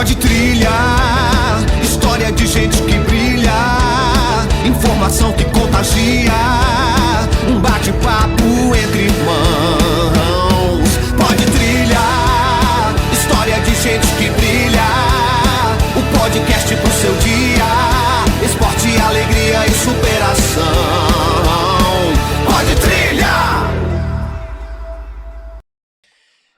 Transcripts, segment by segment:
Pode trilhar, história de gente que brilha, informação que contagia, um bate-papo entre irmãos. Pode trilhar, história de gente que brilha, o podcast pro seu dia, esporte, alegria e superação. Pode trilhar!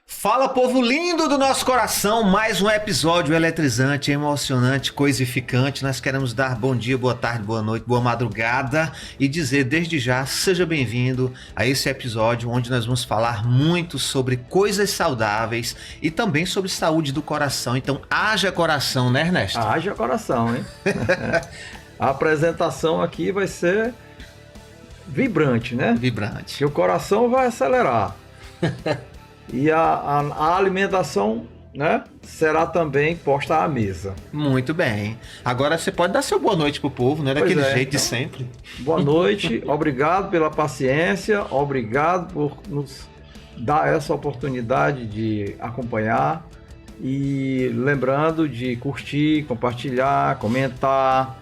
Fala, povo lindo do nosso coração, mais um episódio eletrizante, emocionante, coisificante. Nós queremos dar bom dia, boa tarde, boa noite, boa madrugada e dizer desde já, seja bem-vindo a esse episódio onde nós vamos falar muito sobre coisas saudáveis e também sobre saúde do coração. Então, haja coração, né, Ernesto? Haja coração, hein? A apresentação aqui vai ser vibrante, né? Vibrante. Que o coração vai acelerar. E a alimentação, né, será também posta à mesa. Muito bem. Agora você pode dar seu boa noite pro povo, né? Daquele jeito então, de sempre. Boa noite, obrigado pela paciência, obrigado por nos dar essa oportunidade de acompanhar. E lembrando de curtir, compartilhar, comentar,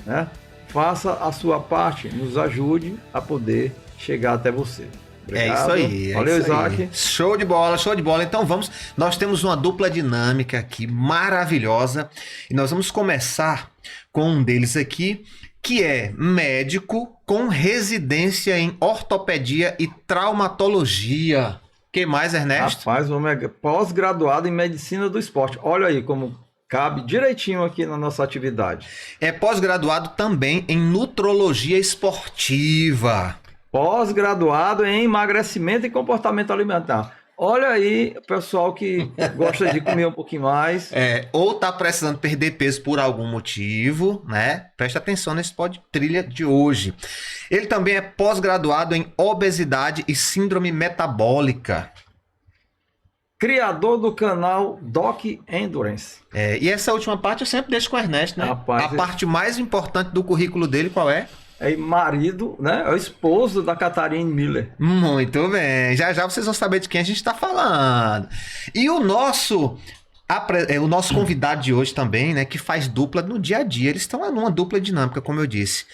né? Faça a sua parte, nos ajude a poder chegar até você. Obrigado. É isso aí. Valeu, isso Isaac. aí. Show de bola, show de bola. Então vamos, nós temos uma dupla dinâmica aqui maravilhosa e nós vamos começar com um deles aqui, que é médico com residência em ortopedia e traumatologia. Que mais, Ernesto? Rapaz, o homem é pós-graduado em medicina do esporte. Olha aí como cabe direitinho aqui na nossa atividade. É pós-graduado também em nutrologia esportiva. Pós-graduado em emagrecimento e comportamento alimentar. Olha aí, pessoal que gosta de comer um pouquinho mais. Ou tá precisando perder peso por algum motivo, né? Preste atenção nesse trilha de hoje. Ele também é pós-graduado em obesidade e síndrome metabólica. Criador do canal Doc Endurance. E essa última parte eu sempre deixo com o Ernesto, né? Rapaz, a parte mais importante do currículo dele, qual é? É marido, né? É o esposo da Catarine Miller. Muito bem. Já já vocês vão saber de quem a gente está falando. E o nosso convidado de hoje também, né? Que faz dupla no dia a dia. Eles estão numa dupla dinâmica, como eu disse.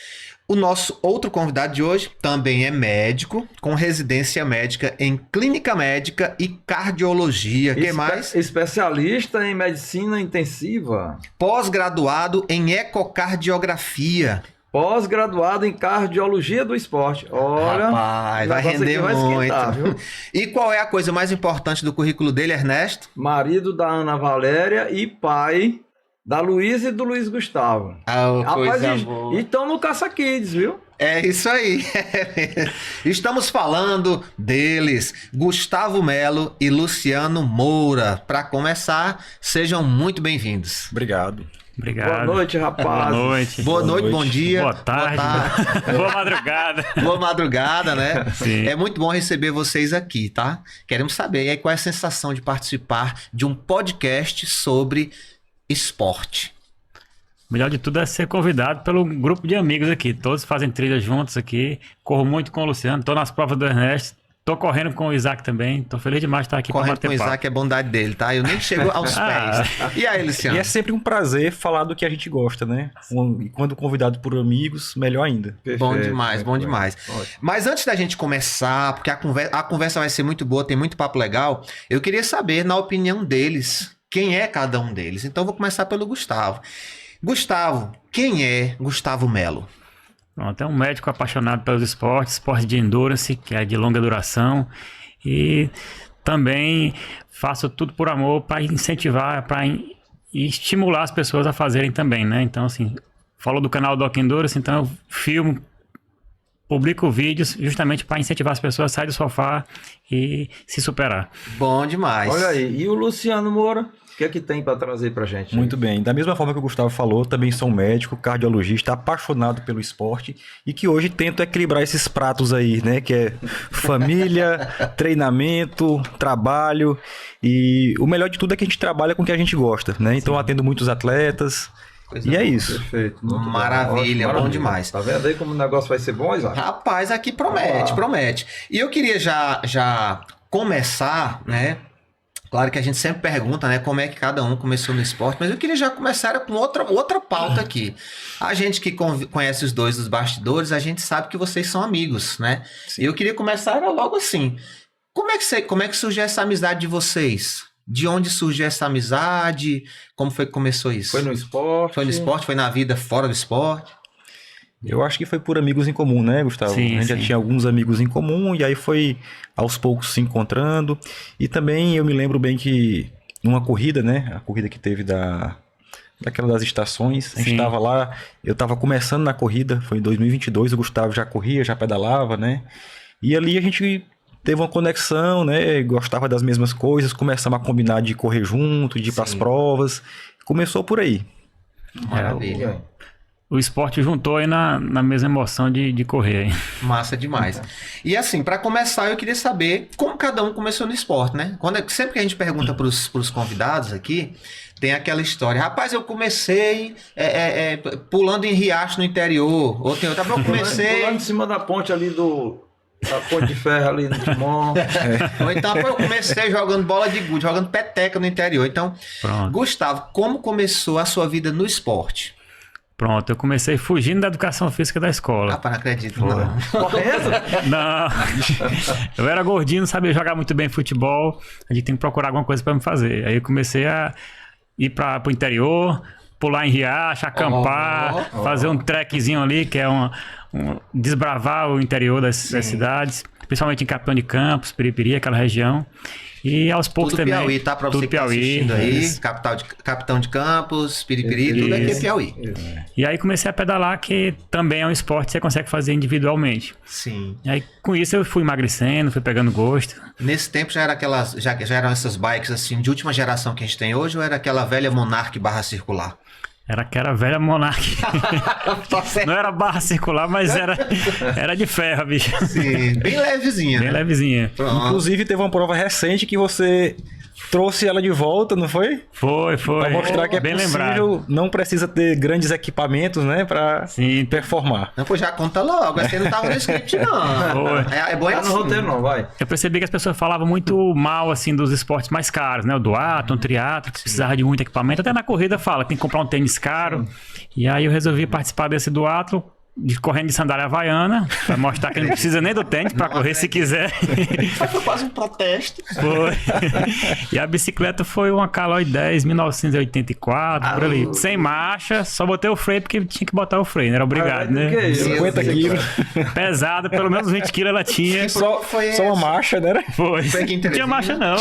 O nosso outro convidado de hoje também é médico, com residência médica em clínica médica e cardiologia. Que mais? Especialista em medicina intensiva. Pós-graduado em ecocardiografia. Pós-graduado em cardiologia do esporte. Olha, rapaz, vai render muito. Viu? E qual é a coisa mais importante do currículo dele, Ernesto? Marido da Ana Valéria e pai da Luísa e do Luiz Gustavo. Rapaz, boa. E estão no Caça Kids, viu? É isso aí. Estamos falando deles, Gustavo Melo e Luciano Moura. Para começar, sejam muito bem-vindos. Obrigado. Boa noite, rapaz. Boa noite, bom dia. Boa tarde. Boa madrugada. Boa madrugada, né? Sim. É muito bom receber vocês aqui, tá? Queremos saber aí qual é a sensação de participar de um podcast sobre esporte. O melhor de tudo é ser convidado pelo grupo de amigos aqui. Todos fazem trilha juntos aqui. Corro muito com o Luciano, tô nas provas do Ernesto. Tô correndo com o Isaac também. Tô feliz demais de estar aqui para bater papo. Correndo com o Isaac é bondade dele, tá? Eu nem chego aos pés. E aí, Luciano? E é sempre um prazer falar do que a gente gosta, né? E quando convidado por amigos, melhor ainda. Perfeito, bom demais, bom demais. Ótimo. Mas antes da gente começar, porque a conversa vai ser muito boa, tem muito papo legal, eu queria saber, na opinião deles, quem é cada um deles. Então, eu vou começar pelo Gustavo. Gustavo, quem é Gustavo Melo? Pronto, é um médico apaixonado pelos esportes de endurance, que é de longa duração, e também faço tudo por amor para incentivar, e estimular as pessoas a fazerem também, né? Então, assim, falou do canal Doc Endurance, então eu filmo, publico vídeos justamente para incentivar as pessoas a sair do sofá e se superar. Bom demais. Olha aí, e o Luciano Moura? O que é que tem para trazer para gente? Muito bem. Da mesma forma que o Gustavo falou, também sou médico, cardiologista, apaixonado pelo esporte e que hoje tento equilibrar esses pratos aí, né? Que é família, treinamento, trabalho e o melhor de tudo é que a gente trabalha com o que a gente gosta, né? Então atendo muitos atletas e é isso. Perfeito. Muito Maravilha, bom demais. Tá vendo aí como o negócio vai ser bom, Isaac? Rapaz, aqui promete. E eu queria já começar, né? Claro que a gente sempre pergunta, né, como é que cada um começou no esporte, mas eu queria já começar com outra pauta aqui. A gente que conhece os dois dos bastidores, a gente sabe que vocês são amigos, né? E eu queria começar logo assim. Como é que surgiu essa amizade de vocês? De onde surgiu essa amizade? Como foi que começou isso? Foi no esporte? Foi no esporte, foi na vida fora do esporte? Eu acho que foi por amigos em comum, né, Gustavo? Sim, a gente já tinha alguns amigos em comum e aí foi aos poucos se encontrando. E também eu me lembro bem que numa corrida, né, a corrida que teve daquela das estações, a gente estava lá, eu estava começando na corrida, foi em 2022, o Gustavo já corria, já pedalava, né? E ali a gente teve uma conexão, né, gostava das mesmas coisas, começamos a combinar de correr junto, de ir para as provas. Começou por aí. Maravilha. O esporte juntou aí na mesma emoção de correr. Massa demais. E assim, para começar, eu queria saber como cada um começou no esporte, né? Sempre que a gente pergunta para os convidados aqui, tem aquela história. Rapaz, eu comecei pulando em riacho no interior. Ou tem outra, eu comecei... Pulando em cima da ponte ali da ponte de ferro ali do Timon. Ou então, eu comecei jogando bola de gude, jogando peteca no interior. Então, Pronto. Gustavo, como começou a sua vida no esporte? Pronto, eu comecei fugindo da educação física da escola. Rapaz, não acredito, não. Correndo? Não, eu era gordinho, não sabia jogar muito bem futebol, a gente tem que procurar alguma coisa para me fazer. Aí eu comecei a ir para o interior, pular em riacho, acampar, fazer um trekzinho ali, que é desbravar o interior das cidades, principalmente em Capitão de Campos, Piripiri, aquela região. E aos poucos Tudo também. Piauí, tá? Pra você tudo que tá Piauí, assistindo aí. isso. Capitão de Campos, Piripiri, tudo aqui é Piauí. E aí comecei a pedalar, que também é um esporte que você consegue fazer individualmente. Sim. E aí com isso eu fui emagrecendo, fui pegando gosto. Nesse tempo já eram essas bikes assim de última geração que a gente tem hoje, ou era aquela velha Monarch barra circular? Era aquela velha Monarch. Não era barra circular, mas era de ferro, bicho. Sim, bem levezinha. Bem né? levezinha. Pronto. Inclusive teve uma prova recente que você trouxe ela de volta, não foi? Foi. Pra mostrar que é bem possível, lembrado. não precisa ter grandes equipamentos, né, pra Sim. performar. Não, pô, já conta logo. Esse não tava no script, não. Foi. É bom Tá assim. no roteiro não, vai. Eu percebi que as pessoas falavam muito mal, assim, dos esportes mais caros, né? O duatlon, o triatlo, que precisava de muito equipamento. Até na corrida fala que tem que comprar um tênis caro. E aí eu resolvi participar desse duatlon, correndo de sandália havaiana, pra mostrar que não precisa nem do tênis pra correr se quiser. Foi quase um protesto. Foi. E a bicicleta foi uma Caloi 10, 1984, por ali. Sem marcha, só botei o freio porque tinha que botar o freio, não era obrigado, né? Que isso? 50 quilos. Pesada, pelo menos 20 quilos ela tinha. Só uma marcha, né? Foi. Foi aqui em Não tinha Teresina? marcha, não.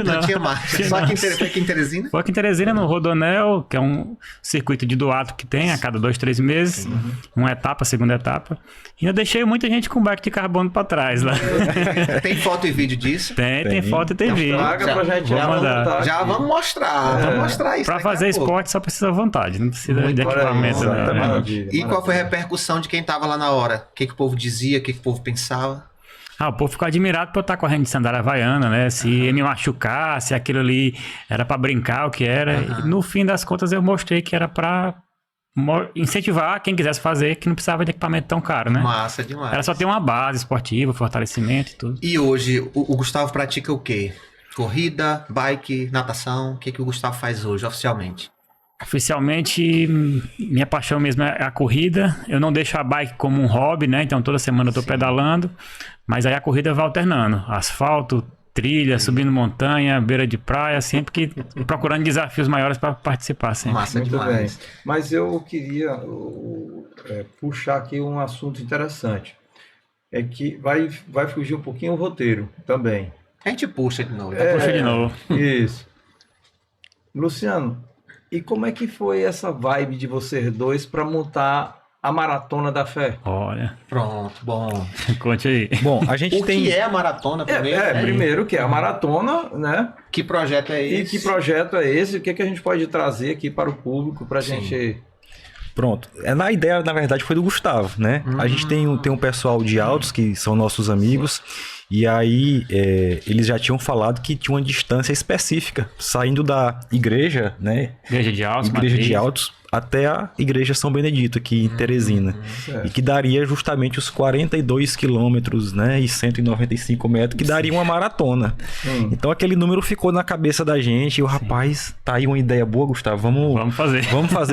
Não tinha marcha. Tinha Só não. foi aqui em Teresina? Foi aqui em Teresina, no Rodonel, que é um circuito de duatlon que tem a cada 2-3 meses. Uma etapa, segunda etapa. E eu deixei muita gente com bike de carbono pra trás lá. Tem foto e vídeo disso? Tem foto e tem vídeo. Traga pra gente. Vou já mandar. botar Já aqui. vamos mostrar. Vamos mostrar isso. Pra daqui a fazer pouco. esporte só precisa vontade, não precisa de Olha aí, equipamento, não. exatamente. né? Maravilha, E qual maravilha. foi a repercussão de quem tava lá na hora? O que o povo dizia? O que o povo pensava? O povo ficou admirado por eu estar correndo de sandália havaiana, né? Se me machucar, se aquilo ali era pra brincar, o que era. E no fim das contas eu mostrei que era pra incentivar quem quisesse fazer, que não precisava de equipamento tão caro, né? Massa demais. Era só ter uma base esportiva, fortalecimento e tudo. E hoje, o Gustavo pratica o quê? Corrida, bike, natação? O que o Gustavo faz hoje, oficialmente? Oficialmente, minha paixão mesmo é a corrida. Eu não deixo a bike como um hobby, né? Então toda semana eu tô pedalando. Mas aí a corrida vai alternando. Asfalto, trilha, subindo montanha, beira de praia, sempre que procurando desafios maiores para participar sempre. Massa Muito demais. bem. Mas eu queria puxar aqui um assunto interessante. É que vai fugir um pouquinho o roteiro também. A gente puxa de novo. Puxa de novo. Isso. Luciano, e como é que foi essa vibe de vocês dois para montar a Maratona da Fé? Olha, Pronto, bom. conte aí. Bom, a gente O tem... que é a maratona primeiro? né? Primeiro que é a maratona, né? Que projeto é E esse? que projeto é esse? O que a gente pode trazer aqui para o público para a gente... Pronto. Na ideia, na verdade, foi do Gustavo, né? A gente tem um pessoal de Altos, que são nossos amigos, e aí eles já tinham falado que tinha uma distância específica, saindo da igreja, né? Igreja de Altos, Igreja Matriz. de Altos, até a Igreja São Benedito, aqui em Teresina. certo. E que daria justamente os 42 quilômetros, né? E 195 metros, que daria uma maratona. Então aquele número ficou na cabeça da gente. E o rapaz, tá aí uma ideia boa, Gustavo. Vamos fazer.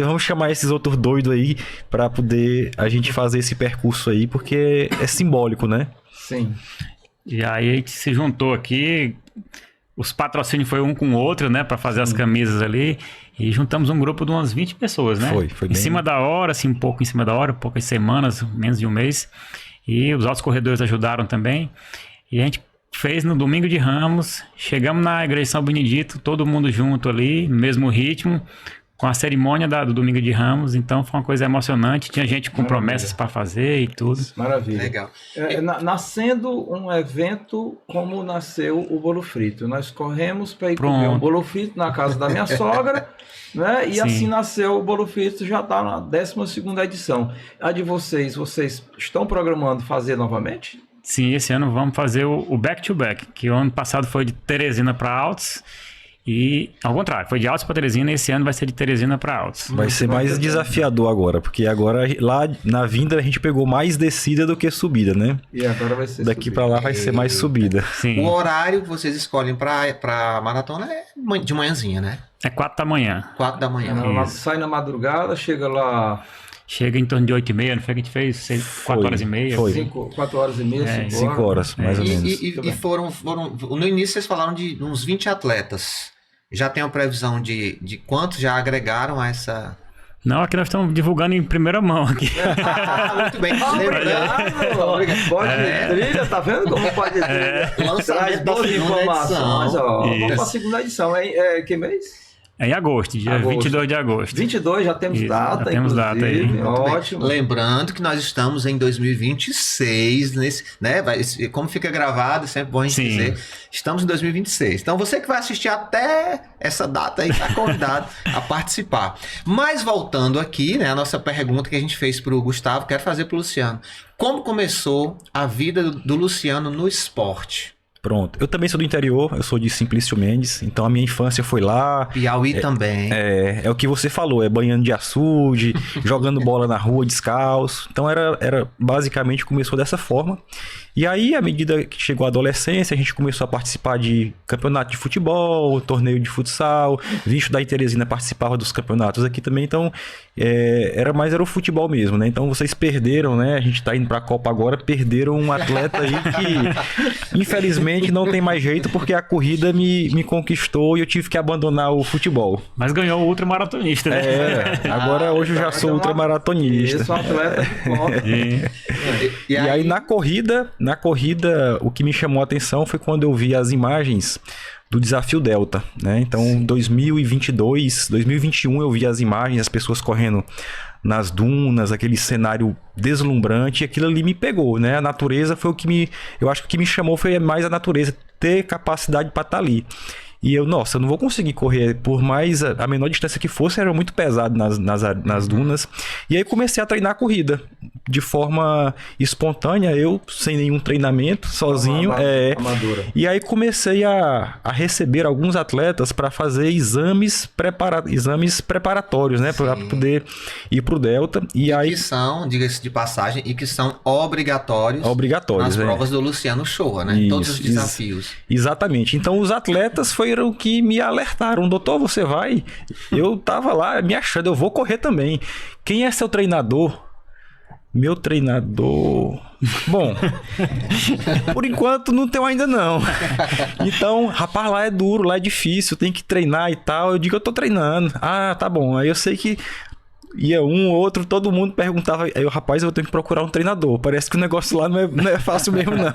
Vamos chamar esses outros doidos aí pra poder a gente fazer esse percurso aí, porque é simbólico, né? Sim. E aí a gente se juntou aqui, os patrocínios foi um com o outro, né, para fazer as camisas ali, e juntamos um grupo de umas 20 pessoas, né? Foi em bem... cima da hora, assim, um pouco em cima da hora, poucas semanas, menos de um mês, e os outros corredores ajudaram também, e a gente fez no Domingo de Ramos, chegamos na Igreja São Benedito, todo mundo junto ali, no mesmo ritmo, com a cerimônia do Domingo de Ramos, então foi uma coisa emocionante, tinha gente com promessas para fazer e tudo. Maravilha. Legal. Nascendo um evento como nasceu o Bolo Frito. Nós corremos para ir Pronto. comer um bolo frito na casa da minha sogra, né? E Sim. assim nasceu o Bolo Frito, já está na 12ª edição. A de vocês estão programando fazer novamente? Sim, esse ano vamos fazer o back-to-back, que o ano passado foi de Teresina para Altos, e ao contrário, foi de Altos para Teresina, e esse ano vai ser de Teresina para Altos. Vai ser mais desafiador agora, porque agora lá na vinda a gente pegou mais descida do que subida, né? E agora vai ser Daqui pra lá vai ser mais subida. Sim, O horário que vocês escolhem pra maratona é de manhãzinha, né? é 4 da manhã. 4 da manhã. Isso. Sai na madrugada, chega lá Chega em torno de 8h30, não foi que a gente fez? 4h30? Foi. 4 horas e meia, É, 5 horas, mais ou menos. E foram. No início vocês falaram de uns 20 atletas. Já tem uma previsão de quantos já agregaram a essa. Não, aqui nós estamos divulgando em primeira mão aqui. Muito bem. Obrigado. Pode trilha, tá vendo como pode Lançamento da boas segunda informações, edição. ó. Isso. Vamos para a segunda edição. É que mês? É em agosto, dia Agosto. 22 de agosto. 22, já temos Isso, data, já temos data aí. inclusive. Muito bem. Ótimo. Lembrando que nós estamos em 2026, né? Como fica gravado, é sempre bom a gente Sim. dizer. Estamos em 2026. Então você que vai assistir até essa data aí está convidado a participar. Mas voltando aqui, né? A nossa pergunta que a gente fez para o Gustavo, quero fazer para o Luciano. Como começou a vida do Luciano no esporte? Pronto. Eu também sou do interior, eu sou de Simplício Mendes, então a minha infância foi lá. Piauí também. É o que você falou, é banhando de açude, jogando bola na rua descalço. Então era basicamente começou dessa forma. E aí, à medida que chegou a adolescência, a gente começou a participar de campeonato de futebol, torneio de futsal. Visto da Teresina participava dos campeonatos aqui também, então era o futebol mesmo, né? Então vocês perderam, né? A gente tá indo pra Copa agora, perderam um atleta aí que infelizmente não tem mais jeito, porque a corrida me conquistou e eu tive que abandonar o futebol. Mas ganhou o ultramaratonista, né? Agora hoje eu já sou ultramaratonista. Isso, um atleta de ponta. E E aí na corrida, o que me chamou a atenção foi quando eu vi as imagens do Desafio Delta, né? Então, 2021 eu vi as imagens, as pessoas correndo nas dunas, aquele cenário deslumbrante, e aquilo ali me pegou, né? A natureza foi eu acho que o que me chamou foi mais a natureza, ter capacidade para estar ali. E eu não vou conseguir correr, por mais a menor distância que fosse, era muito pesado nas dunas. E aí comecei a treinar a corrida de forma espontânea, eu sem nenhum treinamento, sozinho. Amadora. E aí comecei a receber alguns atletas para fazer exames preparatórios, né? Para poder ir pro Delta. E aí que são, diga-se de passagem, e que são obrigatórios nas provas do Luciano Shoa, né? Isso, Todos os desafios. Exatamente. Então os atletas foram que me alertaram. Doutor, você vai? Eu tava lá me achando, eu vou correr também. Quem é seu treinador? Meu treinador... Bom, por enquanto não tenho ainda não. Então, rapaz, lá é duro, lá é difícil, tem que treinar e tal. Eu digo, eu tô treinando. Ah, tá bom. Aí eu sei que ia um, outro, todo mundo perguntava. Aí eu, rapaz, eu vou ter que procurar um treinador. Parece que o negócio lá não é fácil mesmo, não.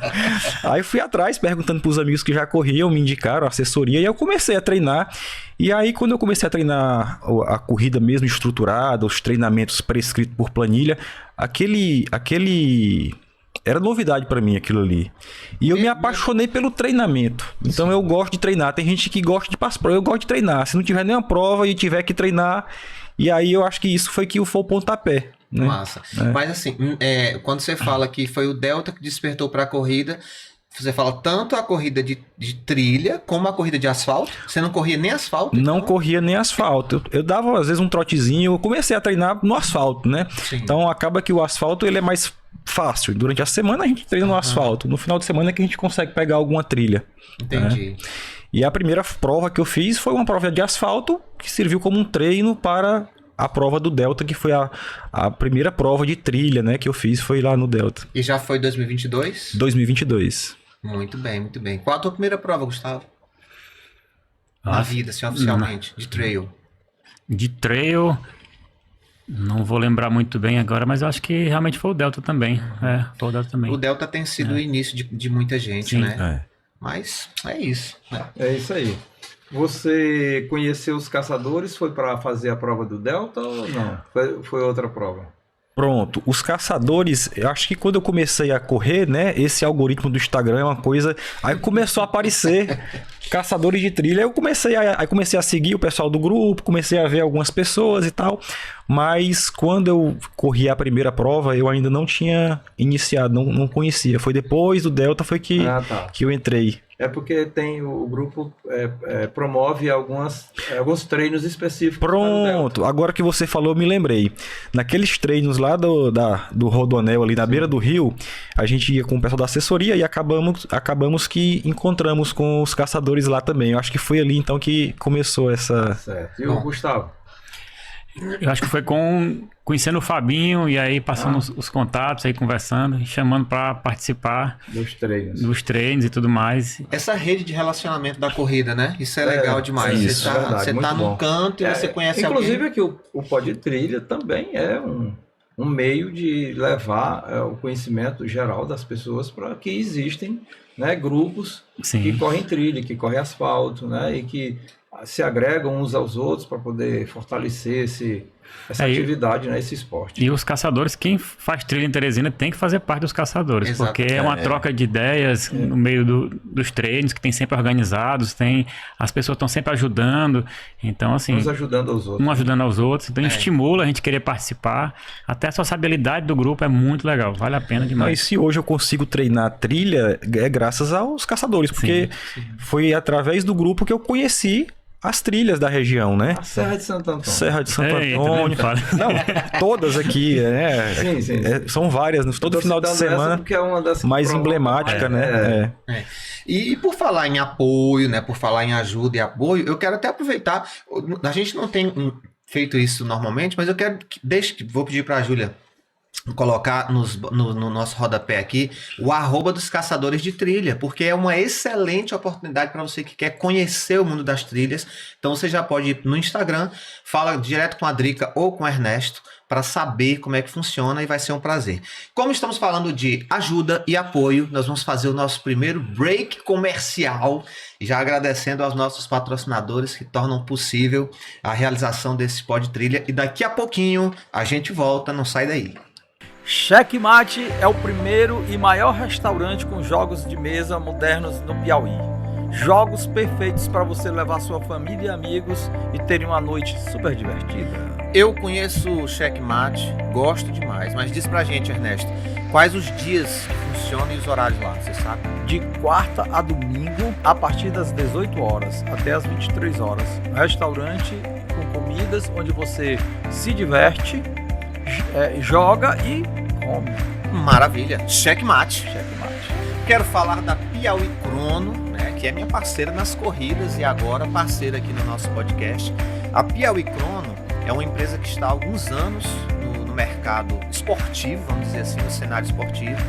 Aí fui atrás, perguntando pros amigos que já corriam, me indicaram a assessoria. E eu comecei a treinar. E aí, quando eu comecei a treinar a corrida mesmo estruturada, os treinamentos prescritos por planilha, aquele era novidade pra mim aquilo ali. E eu me apaixonei pelo treinamento. Então eu gosto de treinar. Tem gente que gosta de passar, eu gosto de treinar. Se não tiver nenhuma prova e tiver que treinar, e aí eu acho que isso foi o pontapé, né? Massa. Mas assim, quando você fala que foi o Delta que despertou para a corrida, Você fala tanto a corrida de trilha como a corrida de asfalto? Você não corria nem asfalto? Não então? corria nem asfalto. Eu dava, às vezes, um trotezinho. Eu comecei a treinar no asfalto, né? Sim. Então, acaba que o asfalto ele é mais fácil. Durante a semana, a gente treina no asfalto. No final de semana é que a gente consegue pegar alguma trilha. Entendi. E a primeira prova que eu fiz foi uma prova de asfalto que serviu como um treino para a prova do Delta, que foi a primeira prova de trilha, né, que eu fiz, foi lá no Delta. E já foi 2022? 2022. Muito bem, muito bem. Qual a tua primeira prova, Gustavo? Na vida, assim, oficialmente, de trail. De trail, não vou lembrar muito bem agora, mas eu acho que realmente foi o Delta também. Foi o Delta também. O Delta tem sido o início de muita gente, Sim. né? Mas é isso. Né? É isso aí. Você conheceu os caçadores, foi para fazer a prova do Delta ou não? Foi outra prova? Pronto, os caçadores, eu acho que quando eu comecei a correr, né, esse algoritmo do Instagram é uma coisa, aí começou a aparecer caçadores de trilha, eu comecei a seguir o pessoal do grupo, comecei a ver algumas pessoas e tal, mas quando eu corri a primeira prova, eu ainda não tinha iniciado, não conhecia, foi depois do Delta foi que eu entrei. É porque tem o grupo promove alguns treinos específicos. Pronto, agora que você falou, eu me lembrei. Naqueles treinos lá do Rodonel, ali na beira do rio, a gente ia com o pessoal da assessoria e acabamos que encontramos com os caçadores lá também. Eu acho que foi ali então que começou essa... Certo. E o Gustavo? Eu acho que foi conhecendo o Fabinho e aí passando os contatos, aí conversando e chamando para participar dos treinos e tudo mais. Essa rede de relacionamento da corrida, né? Isso é legal demais. Isso, você tá num canto e você conhece alguém. Inclusive aqui o Pó de Trilha também é um meio de levar o conhecimento geral das pessoas para que existem, né, grupos que correm trilha, que correm asfalto, né, e que se agregam uns aos outros para poder fortalecer essa atividade, né, esse esporte. E os caçadores, quem faz trilha em Teresina tem que fazer parte dos caçadores, porque é uma troca de ideias no meio dos treinos, que tem sempre organizados, as pessoas estão sempre ajudando, então assim... Uns ajudando aos outros. Um ajudando aos outros, então estimula a gente querer participar, até a sociabilidade do grupo é muito legal, vale a pena demais. E se hoje eu consigo treinar trilha, é graças aos caçadores, porque foi através do grupo que eu conheci as trilhas da região, né? A Serra de Santo Antônio. Serra de Santo Antônio. Não, todas aqui, né? Sim. São várias, todo final de semana, é uma das mais emblemática, né? E por falar em apoio, né? Por falar em ajuda e apoio, eu quero até aproveitar. A gente não tem feito isso normalmente, mas eu quero vou pedir para a Júlia colocar no nosso rodapé aqui o @ dos caçadores de trilha, porque é uma excelente oportunidade para você que quer conhecer o mundo das trilhas. Então você já pode ir no Instagram, fala direto com a Drica ou com o Ernesto para saber como é que funciona e vai ser um prazer. Como estamos falando de ajuda e apoio, nós vamos fazer o nosso primeiro break comercial, já agradecendo aos nossos patrocinadores que tornam possível a realização desse Pó de Trilha, e daqui a pouquinho a gente volta, não sai daí. Checkmate é o primeiro e maior restaurante com jogos de mesa modernos no Piauí. Jogos perfeitos para você levar sua família e amigos e terem uma noite super divertida. Eu conheço o Checkmate, gosto demais, mas diz pra gente, Ernesto, quais os dias que funcionam e os horários lá, você sabe? De quarta a domingo, a partir das 18 horas até as 23 horas. Restaurante com comidas onde você se diverte, joga e come. Maravilha, Checkmate. Quero falar da Piauí Crono, né, que é minha parceira nas corridas e agora parceira aqui no nosso podcast. A Piauí Crono é uma empresa que está há alguns anos no mercado esportivo, vamos dizer assim, no cenário esportivo,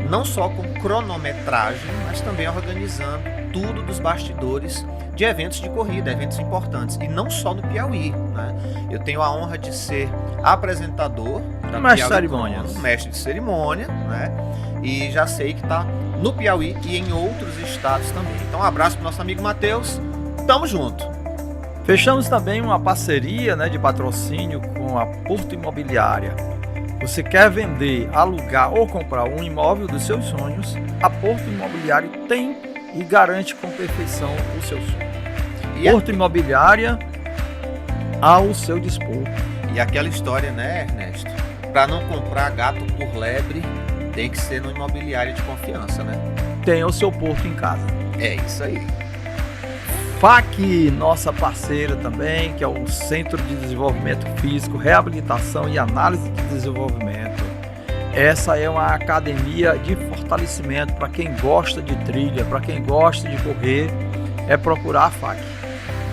não só com cronometragem, mas também organizando tudo dos bastidores de eventos de corrida, eventos importantes, e não só no Piauí, né? Eu tenho a honra de ser apresentador da mestre de cerimônia, né? E já sei que está no Piauí e em outros estados também. Então um abraço para o nosso amigo Matheus, tamo junto! Fechamos também uma parceria, né, de patrocínio com a Porto Imobiliária. Você quer vender, alugar ou comprar um imóvel dos seus sonhos, a Porto Imobiliária tem e garante com perfeição o seu sonho. Porto Imobiliária ao seu dispor. E aquela história, né, Ernesto? Para não comprar gato por lebre, tem que ser no imobiliário de confiança, né? tenha o seu porto em casa. É isso aí. FAC, nossa parceira também, que é o Centro de Desenvolvimento Físico, Reabilitação e Análise de Desenvolvimento. Essa é uma academia de fortalecimento para quem gosta de trilha, para quem gosta de correr, é procurar a FAC.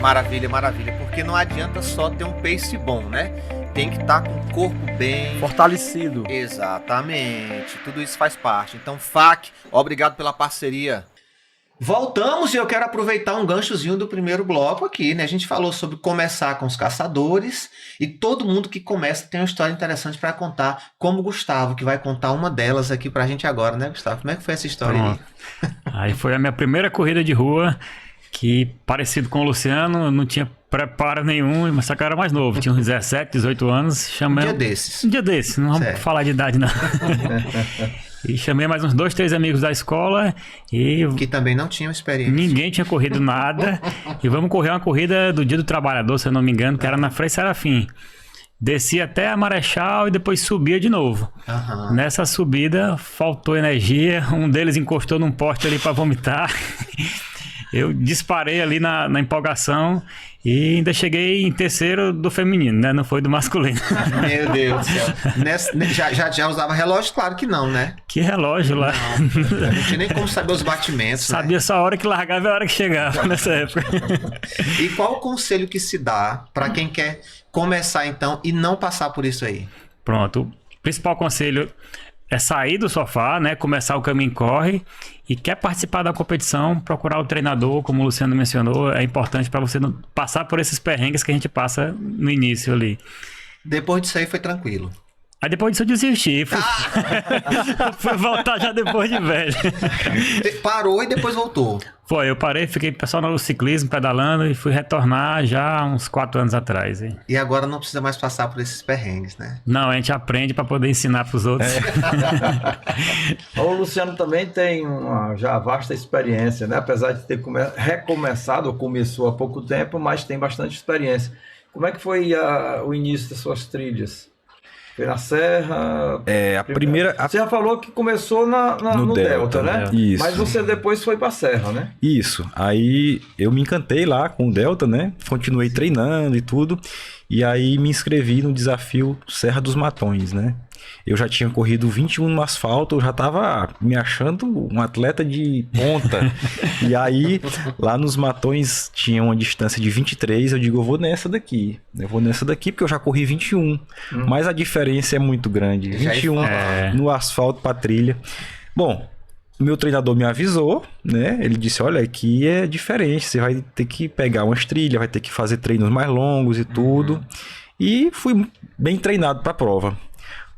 Maravilha, maravilha. Porque não adianta só ter um pace bom, né? Tem que estar com o corpo bem Fortalecido. Exatamente. Tudo isso faz parte. Então, FAC, obrigado pela parceria. Voltamos e eu quero aproveitar um ganchozinho do primeiro bloco aqui, né? A gente falou sobre começar com os caçadores e todo mundo que começa tem uma história interessante para contar, como o Gustavo, que vai contar uma delas aqui pra gente agora, né, Gustavo? Como é que foi essa história aí? Aí foi a minha primeira corrida de rua, que parecido com o Luciano, não tinha preparo nenhum, mas só que eu era mais novo, tinha uns 17, 18 anos. Chamei... Um desses, não vamos certo. falar de idade não. E chamei mais uns 2, 3 amigos da escola e que também não tinham experiência. ninguém tinha corrido nada. E vamos correr uma corrida do Dia do Trabalhador, se eu não me engano, que era na Frei Serafim. Descia até a Marechal e depois subia de novo. Aham. Nessa subida faltou energia, um deles encostou num poste ali para vomitar. Eu disparei ali na empolgação e ainda cheguei em terceiro do feminino, né? Não foi do masculino. Meu Deus do céu. Já usava relógio? Claro que não, né? Que relógio lá. Não tinha nem como saber os batimentos, Sabia né? só a hora que largava e a hora que chegava nessa época. E qual o conselho que se dá para quem quer começar então e não passar por isso aí? Pronto. O principal conselho é sair do sofá, né? Começar o caminho corre e quer participar da competição, procurar o treinador, como o Luciano mencionou, é importante para você não passar por esses perrengues que a gente passa no início ali. Depois disso aí foi tranquilo. Aí depois disso eu desisti, fui voltar já depois de velho. Parou e depois voltou. Foi, eu parei, fiquei só no ciclismo, pedalando e fui retornar já há uns 4 anos atrás. Hein? E agora não precisa mais passar por esses perrengues, né? Não, a gente aprende para poder ensinar para os outros. O Luciano também tem uma já vasta experiência, né? Apesar de ter recomeçado, ou começou há pouco tempo, mas tem bastante experiência. Como é que foi o início das suas trilhas? Foi na Serra? A primeira... Você já falou que começou no Delta, né? Isso. Mas você depois foi pra Serra, né? Isso. Aí eu me encantei lá com o Delta, né? Continuei treinando e tudo. E aí me inscrevi no desafio Serra dos Matões, né? Eu já tinha corrido 21 no asfalto, eu já tava me achando um atleta de ponta. E aí, lá nos Matões tinha uma distância de 23, eu digo, eu vou nessa daqui. Eu vou nessa daqui porque eu já corri 21. Mas a diferença é muito grande. 21 no asfalto pra trilha. Bom, meu treinador me avisou, né? Ele disse, olha, aqui é diferente, você vai ter que pegar umas trilhas, vai ter que fazer treinos mais longos e tudo. E fui bem treinado pra prova.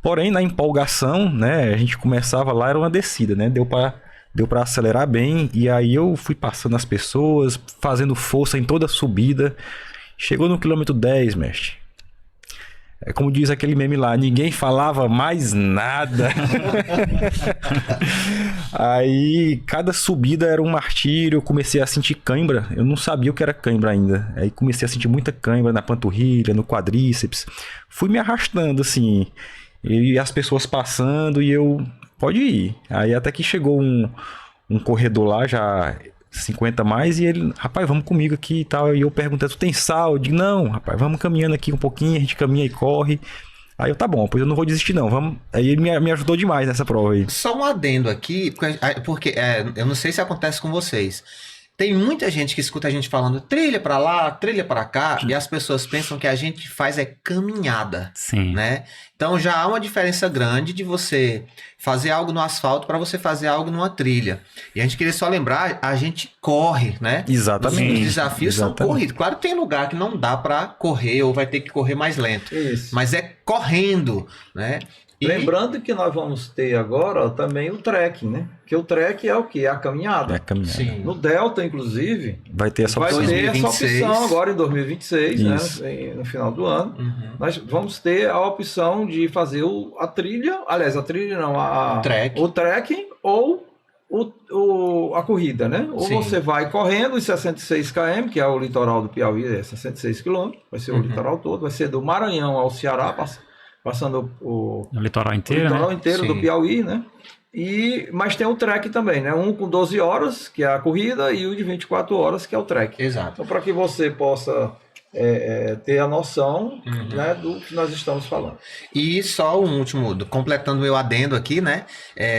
Porém, na empolgação, né, a gente começava lá, era uma descida, né, deu pra acelerar bem, e aí eu fui passando as pessoas, fazendo força em toda a subida, chegou no quilômetro 10, mestre. É como diz aquele meme lá, ninguém falava mais nada. Aí, cada subida era um martírio, eu comecei a sentir cãibra, eu não sabia o que era cãibra ainda. Aí comecei a sentir muita cãibra na panturrilha, no quadríceps, fui me arrastando assim... E as pessoas passando e eu... Pode ir. Aí até que chegou um corredor lá, já 50 mais, e ele... Rapaz, vamos comigo aqui e tal. E eu perguntei, tu tem sal? Eu digo, não, rapaz, vamos caminhando aqui um pouquinho, a gente caminha e corre. Aí eu, tá bom, pois eu não vou desistir não, vamos... Aí ele me ajudou demais nessa prova aí. Só um adendo aqui, porque eu não sei se acontece com vocês. Tem muita gente que escuta a gente falando trilha pra lá, trilha pra cá, e as pessoas pensam que a gente faz caminhada, Sim. né? Então já há uma diferença grande de você fazer algo no asfalto para você fazer algo numa trilha. E a gente queria só lembrar, a gente corre, né? Exatamente. Os desafios são corridos. Claro que tem lugar que não dá para correr ou vai ter que correr mais lento. Isso. Mas é correndo, né? E... Lembrando que nós vamos ter agora também o trekking, né? Que o trekking é o quê? É a caminhada. É a caminhada. Sim. No Delta, inclusive, Vai ter essa vai opção. ter essa 2026. opção agora em 2026, Isso. né? No final do ano. Uhum. Nós vamos ter a opção de fazer a trilha, aliás, a trilha não, Trek. o trekking ou a corrida, né? Ou Sim. você vai correndo os 66 km, que é o litoral do Piauí, é 66 km, vai ser o litoral todo, vai ser do Maranhão ao Ceará, passando o O litoral inteiro, litoral né? inteiro Sim. do Piauí, né? Mas tem o trek também, né? Um com 12 horas, que é a corrida, e o de 24 horas, que é o trek. Exato. Então, para que você possa ter a noção, né, do que nós estamos falando. E só um último, completando o meu adendo aqui, né?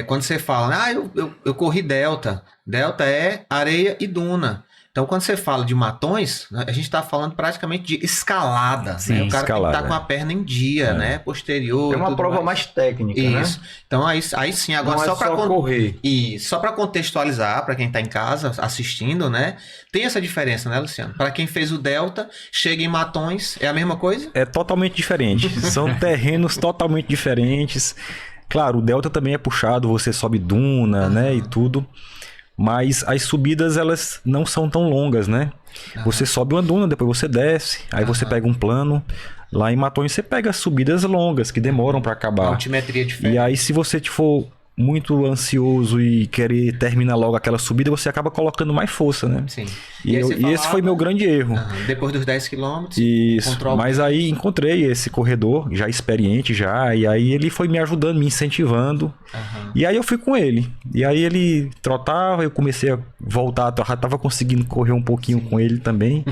Quando você fala, eu corri delta. Delta é areia e duna. Então, quando você fala de matões, a gente está falando praticamente de escalada. Sim, né? O cara escalada. tem que estar com a perna em dia, né? Posterior. É uma tudo prova mais técnica, né? Isso. Então, aí sim, agora Não é só para correr. E só para contextualizar, para quem está em casa assistindo, né? Tem essa diferença, né, Luciano? Para quem fez o delta, chega em matões, é a mesma coisa? É totalmente diferente. São terrenos totalmente diferentes. Claro, o delta também é puxado, você sobe duna, né, e tudo. Mas as subidas, elas não são tão longas, né? Você sobe uma duna, depois você desce, aí você pega um plano. Lá em Matões você pega subidas longas, que demoram para acabar. Altimetria diferente. E aí, se você for muito ansioso e querer terminar logo aquela subida, você acaba colocando mais força, né? Sim. E esse foi meu grande erro. Depois dos 10 km, Isso, mas aí encontrei esse corredor, já experiente já, e aí ele foi me ajudando, me incentivando, e aí eu fui com ele. E aí ele trotava, eu comecei a voltar, já tava conseguindo correr um pouquinho com ele também.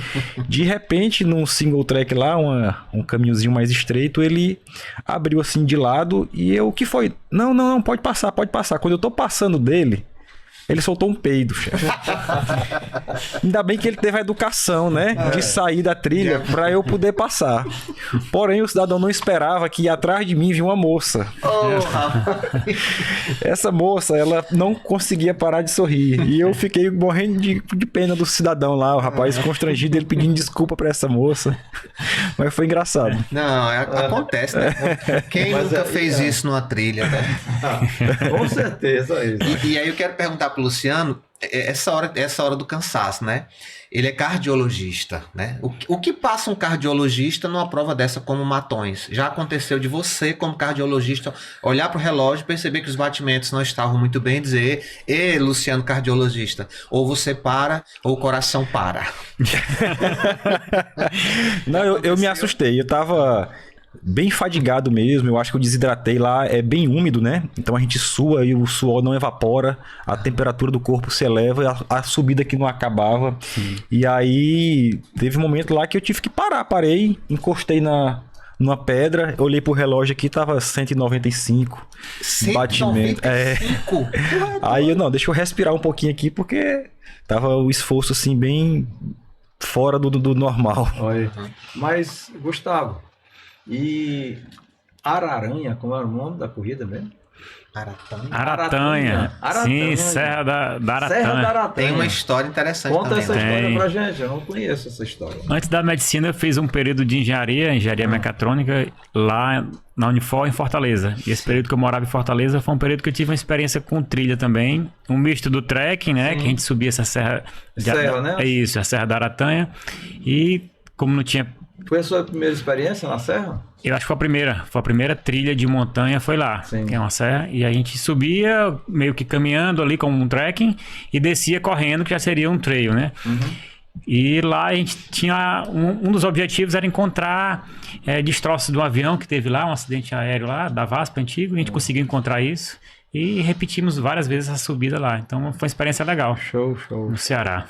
De repente, num single track lá, um caminhozinho mais estreito, ele abriu assim de lado, e eu, o que foi? Não, pode passar. Quando eu tô passando dele, ele soltou um peido, chefe. Ainda bem que ele teve a educação, né? De sair da trilha para eu poder passar. Porém, o cidadão não esperava que atrás de mim vinha uma moça. Essa moça, ela não conseguia parar de sorrir. E eu fiquei morrendo de pena do cidadão lá, o rapaz constrangido, ele pedindo desculpa para essa moça. Mas foi engraçado. Não, acontece, né? Quem nunca fez isso numa trilha, né? Com certeza é isso. E aí eu quero perguntar pro Luciano, essa hora do cansaço, né? Ele é cardiologista, né? O que passa um cardiologista numa prova dessa como Matões? Já aconteceu de você, como cardiologista, olhar pro relógio, perceber que os batimentos não estavam muito bem e dizer, Luciano, cardiologista, ou você para, ou o coração para. Não, eu me assustei, eu tava bem fadigado mesmo, eu acho que eu desidratei lá, é bem úmido, né? Então a gente sua e o suor não evapora, a temperatura do corpo se eleva, a subida que não acabava. E aí teve um momento lá que eu tive que parar, parei, encostei numa pedra, olhei pro relógio aqui, tava 195 batimento. Aí eu, deixa eu respirar um pouquinho aqui, porque tava o esforço assim bem fora do normal. Olha. Mas, Gustavo, e Araranha, como era o nome da corrida mesmo? Aratanha. Sim, Serra da Aratanha. Serra da Aratanha. Tem uma história interessante Conta também. essa né? história pra gente, eu não conheço essa história. Antes da medicina, eu fiz um período de engenharia mecatrônica lá na Unifor, em Fortaleza. E esse período que eu morava em Fortaleza foi um período que eu tive uma experiência com trilha também. Um misto do trekking, né? Que a gente subia essa serra... Né? É isso, a Serra da Aratanha. E como não tinha... Foi a sua primeira experiência na serra? Eu acho que foi a primeira trilha de montanha, foi lá, que é uma serra, e a gente subia meio que caminhando ali como um trekking e descia correndo, que já seria um trail, né? E lá a gente tinha, um dos objetivos era encontrar destroços de um avião que teve lá, um acidente aéreo lá, da VASP antigo, e a gente conseguiu encontrar isso. E repetimos várias vezes essa subida lá. Então foi uma experiência legal. Show. No Ceará.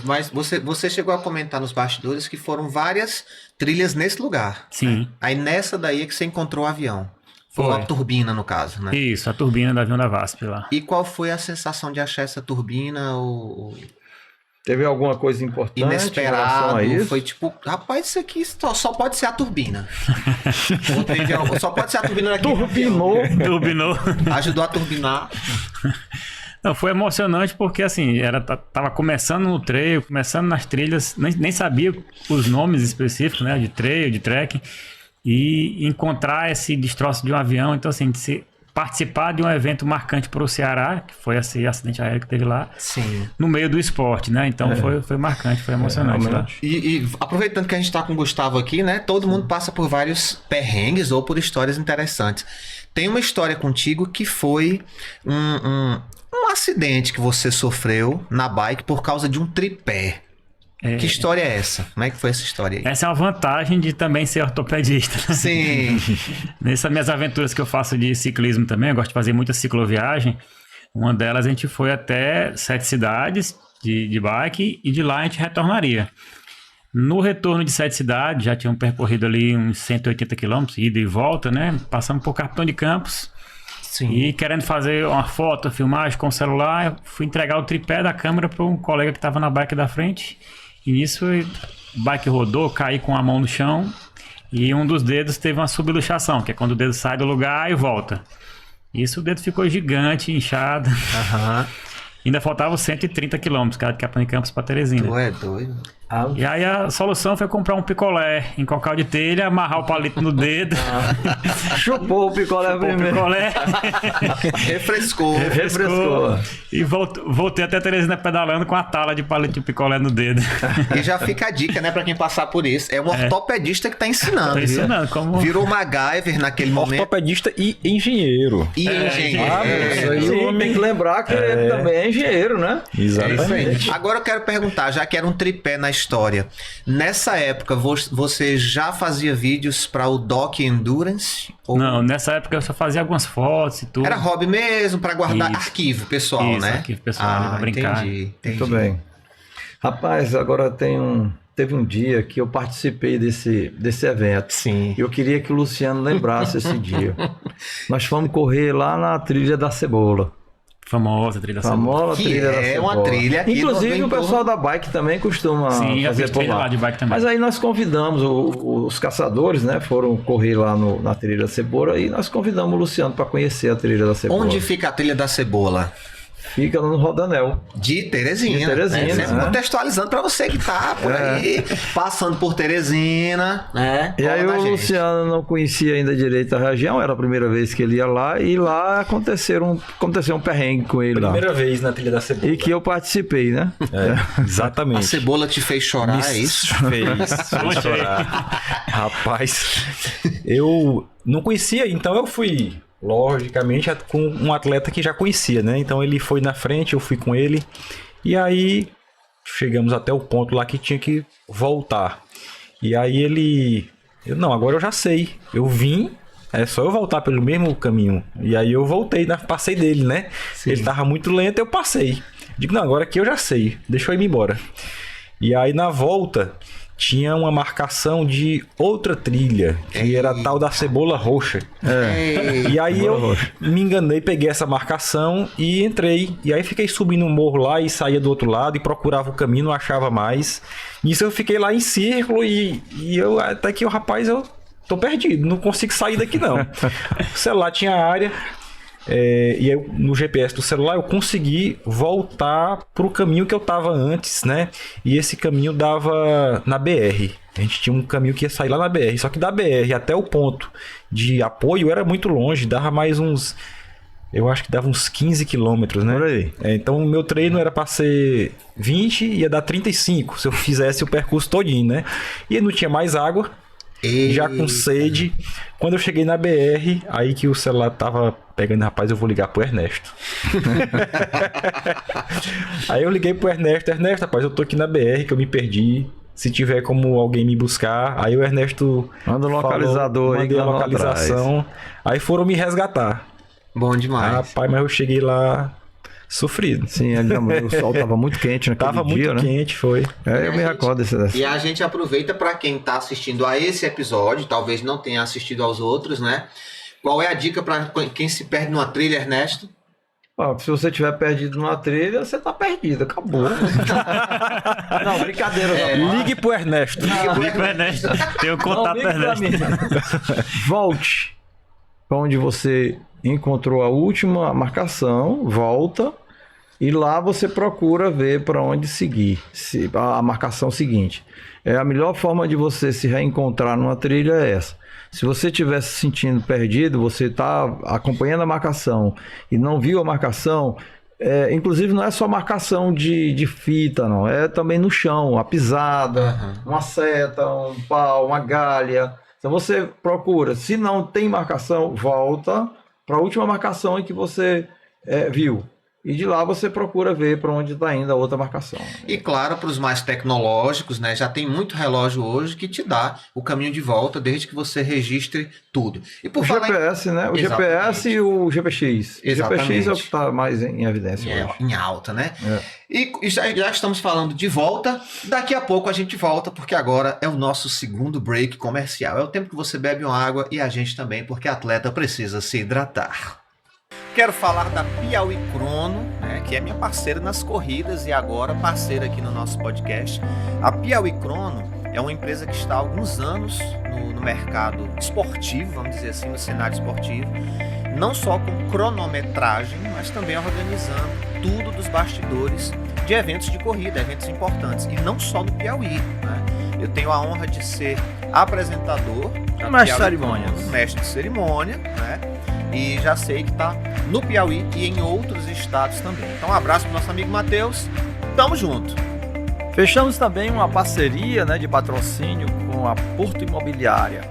Mas você chegou a comentar nos bastidores que foram várias trilhas nesse lugar. Sim. Aí nessa daí é que você encontrou o avião. Foi a turbina, no caso, né? Isso, a turbina do avião da VASP lá. E qual foi a sensação de achar essa turbina? Teve alguma coisa importante Inesperado? em relação a isso? Foi tipo, rapaz, isso aqui só pode ser a turbina. Só pode ser a turbina daqui. Turbinou. Ajudou a turbinar. Não, foi emocionante porque assim, tava começando no trail, começando nas trilhas, nem sabia os nomes específicos, né? De trail, de trekking. E encontrar esse destroço de um avião, então assim, participar de um evento marcante para o Ceará, que foi esse acidente aéreo que teve lá, Sim. no meio do esporte, né? Então foi marcante, foi emocionante. Tá? E aproveitando que a gente está com o Gustavo aqui, né? Todo mundo passa por vários perrengues ou por histórias interessantes. Tem uma história contigo que foi um acidente que você sofreu na bike por causa de um tripé. Que história é essa? Como é que foi essa história aí? Essa é uma vantagem de também ser ortopedista. Sim. Nessas minhas aventuras que eu faço de ciclismo também, eu gosto de fazer muita cicloviagem. Uma delas a gente foi até 7 cidades de bike e de lá a gente retornaria. No retorno de 7 cidades, já tinham percorrido ali uns 180 quilômetros, ida e volta, né? Passamos por Capitão de Campos. Sim. E querendo fazer uma foto, filmagem com o celular, eu fui entregar o tripé da câmera para um colega que estava na bike da frente. E nisso o bike rodou, caí com a mão no chão e um dos dedos teve uma subluxação, que é quando o dedo sai do lugar e volta. Isso o dedo ficou gigante, inchado. Aham. Ainda faltava 130 quilômetros, cara, de Capitão de Campos para Teresina. Tu é doido. E aí a solução foi comprar um picolé em cocal de telha, amarrar o palito no dedo. Chupou o picolé Chupou o primeiro. picolé. Refrescou. Refrescou. E voltei até Teresina pedalando com a tala de palito de picolé no dedo. E já fica a dica, né, pra quem passar por isso. É um ortopedista que tá ensinando. Tô viu? ensinando como... Virou MacGyver naquele momento. Ortopedista e engenheiro. E engenheiro. Isso aí Sim. tem que lembrar que ele também é engenheiro, né? É isso aí. Exatamente. Agora eu quero perguntar, já que era um tripé na história, nessa época você já fazia vídeos para o Doc Endurance? Ou Não, nessa época eu só fazia algumas fotos e tudo. era hobby mesmo para guardar Isso. arquivo pessoal, Isso, né? arquivo pessoal, pra brincar. Entendi. Muito bem. Rapaz, agora teve um dia que eu participei desse evento. Sim. E eu queria que o Luciano lembrasse esse dia. Nós fomos correr lá na Trilha da Cebola. Famosa trilha da Famosa Que Trilha da é Cebola. uma trilha aqui Inclusive do o pessoal da bike também costuma Sim, eu fazer fiz por trilha lá. lá de bike também. Mas aí nós convidamos os caçadores, né? Foram correr lá na Trilha da Cebola e nós convidamos o Luciano para conhecer a Trilha da Cebola. Onde fica a Trilha da Cebola? Fica no Rodanel. De Teresina. De Teresina, né? Sempre né? contextualizando para você que tá por aí, passando por Teresina, né? E aí Cola da o gente. Luciano não conhecia ainda direito a região, era a primeira vez que ele ia lá, e lá aconteceu um perrengue com ele lá. Primeira vez na Trilha da Cebola. E que eu participei, né? É, A exatamente. cebola te fez chorar, é isso? Fez chorar. Rapaz, eu não conhecia, então eu fui, logicamente, com um atleta que já conhecia, né? Então ele foi na frente, eu fui com ele. E aí chegamos até o ponto lá que tinha que voltar. E aí não, agora eu já sei. Eu vim, é só eu voltar pelo mesmo caminho. E aí eu voltei, passei dele, né? Ele tava muito lento, eu passei. Digo, não, agora aqui eu já sei, deixa eu ir embora. E aí na volta tinha uma marcação de outra trilha, que era a tal da Cebola Roxa. E aí eu me enganei, peguei essa marcação e entrei. E aí fiquei subindo um morro lá e saía do outro lado e procurava o caminho, não achava mais. Nisso eu fiquei lá em círculo e eu até que o rapaz, eu tô perdido, não consigo sair daqui não. O celular tinha área. E aí, no GPS do celular eu consegui voltar pro caminho que eu tava antes, né? E esse caminho dava na BR. A gente tinha um caminho que ia sair lá na BR. Só que da BR até o ponto de apoio era muito longe, dava mais uns... Eu acho que dava uns 15 quilômetros, né? Por aí. Então o meu treino era para ser 20 e ia dar 35 se eu fizesse o percurso todinho, né? E não tinha mais água. Já com sede, quando eu cheguei na BR, aí que o celular tava pegando, rapaz, eu vou ligar pro Ernesto. Aí eu liguei pro Ernesto, rapaz, eu tô aqui na BR que eu me perdi. Se tiver como alguém me buscar, aí o Ernesto Manda um localizador aí, mandei que a nós vamos localização. Aí foram me resgatar. Bom demais. Rapaz, mas eu cheguei lá sofrido. Sim, o sol tava muito quente naquele Tava dia, muito né? quente, foi. Eu me recordo desse. E a gente aproveita para quem tá assistindo a esse episódio, talvez não tenha assistido aos outros, né? Qual é a dica para quem se perde numa trilha, Ernesto? Ó, se você tiver perdido numa trilha, você tá perdido, acabou. Não, brincadeira. Não. Ligue pro Ernesto. Ligue pro Ernesto. Tem o contato do Não, ligue pra Ernesto. mim. Volte para onde você encontrou a última marcação, volta e lá você procura ver para onde seguir, a marcação seguinte. A melhor forma de você se reencontrar numa trilha é essa. Se você estiver se sentindo perdido, você está acompanhando a marcação e não viu a marcação, inclusive não é só marcação de fita, não. É também no chão, a pisada, uma seta, um pau, uma galha. Então você procura. Se não tem marcação, volta para a última marcação em que você viu. e de lá você procura ver para onde está indo a outra marcação. E claro, para os mais tecnológicos, né, já tem muito relógio hoje que te dá o caminho de volta desde que você registre tudo. E por O falar GPS, né? O Exatamente. GPS e o GPX. Exatamente. O GPX é o que está mais em evidência hoje. em alta, né? É. E já estamos falando de volta, daqui a pouco a gente volta, porque agora é o nosso segundo break comercial. É o tempo que você bebe uma água e a gente também, porque atleta precisa se hidratar. Quero falar da Piauí Crono, né, que é minha parceira nas corridas e agora parceira aqui no nosso podcast. A Piauí Crono é uma empresa que está há alguns anos no mercado esportivo, vamos dizer assim, no cenário esportivo, não só com cronometragem, mas também organizando tudo dos bastidores de eventos de corrida, eventos importantes, e não só no Piauí, né? Eu tenho a honra de ser apresentador, da Mestre de Piauí cerimônias. Crono, mestre de cerimônia, né? E já sei que está no Piauí e em outros estados também. Então um abraço para o nosso amigo Matheus, tamo junto! Fechamos também uma parceria, né, de patrocínio com a Porto Imobiliária.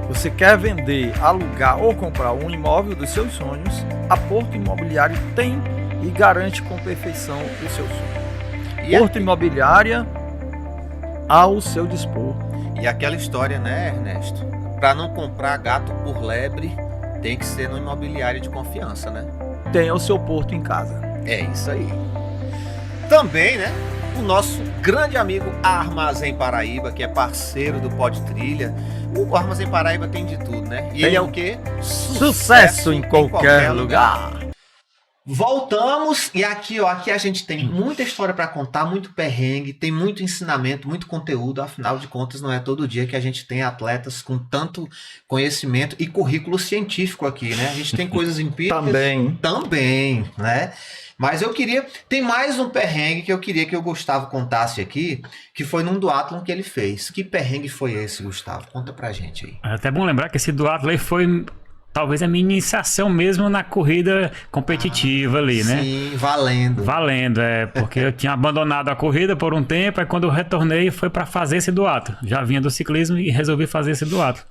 Você quer vender, alugar ou comprar um imóvel dos seus sonhos? A Porto Imobiliária tem e garante com perfeição o seu sonho. E Porto Imobiliária ao seu dispor. E aquela história, né, Ernesto? Para não comprar gato por lebre, tem que ser no imobiliário de confiança, né? Tenha o seu porto em casa. É isso aí. Também, né? O nosso grande amigo Armazém Paraíba, que é parceiro do Pod Trilha. O Armazém Paraíba tem de tudo, né? E ele é o quê? Sucesso em qualquer lugar. Voltamos e aqui a gente tem muita história para contar, muito perrengue, tem muito ensinamento, muito conteúdo. Afinal de contas, não é todo dia que a gente tem atletas com tanto conhecimento e currículo científico aqui, né? A gente tem coisas empíricas também, né? Mas tem mais um perrengue que eu queria que o Gustavo contasse aqui, que foi num duatlon que ele fez. Que perrengue foi esse, Gustavo? Conta pra gente aí. É até bom lembrar que esse duatlon aí foi talvez a minha iniciação mesmo na corrida competitiva ali, né? Sim, valendo. Valendo, porque eu tinha abandonado a corrida por um tempo, aí quando eu retornei foi para fazer esse duatlon. Já vinha do ciclismo e resolvi fazer esse duatlon.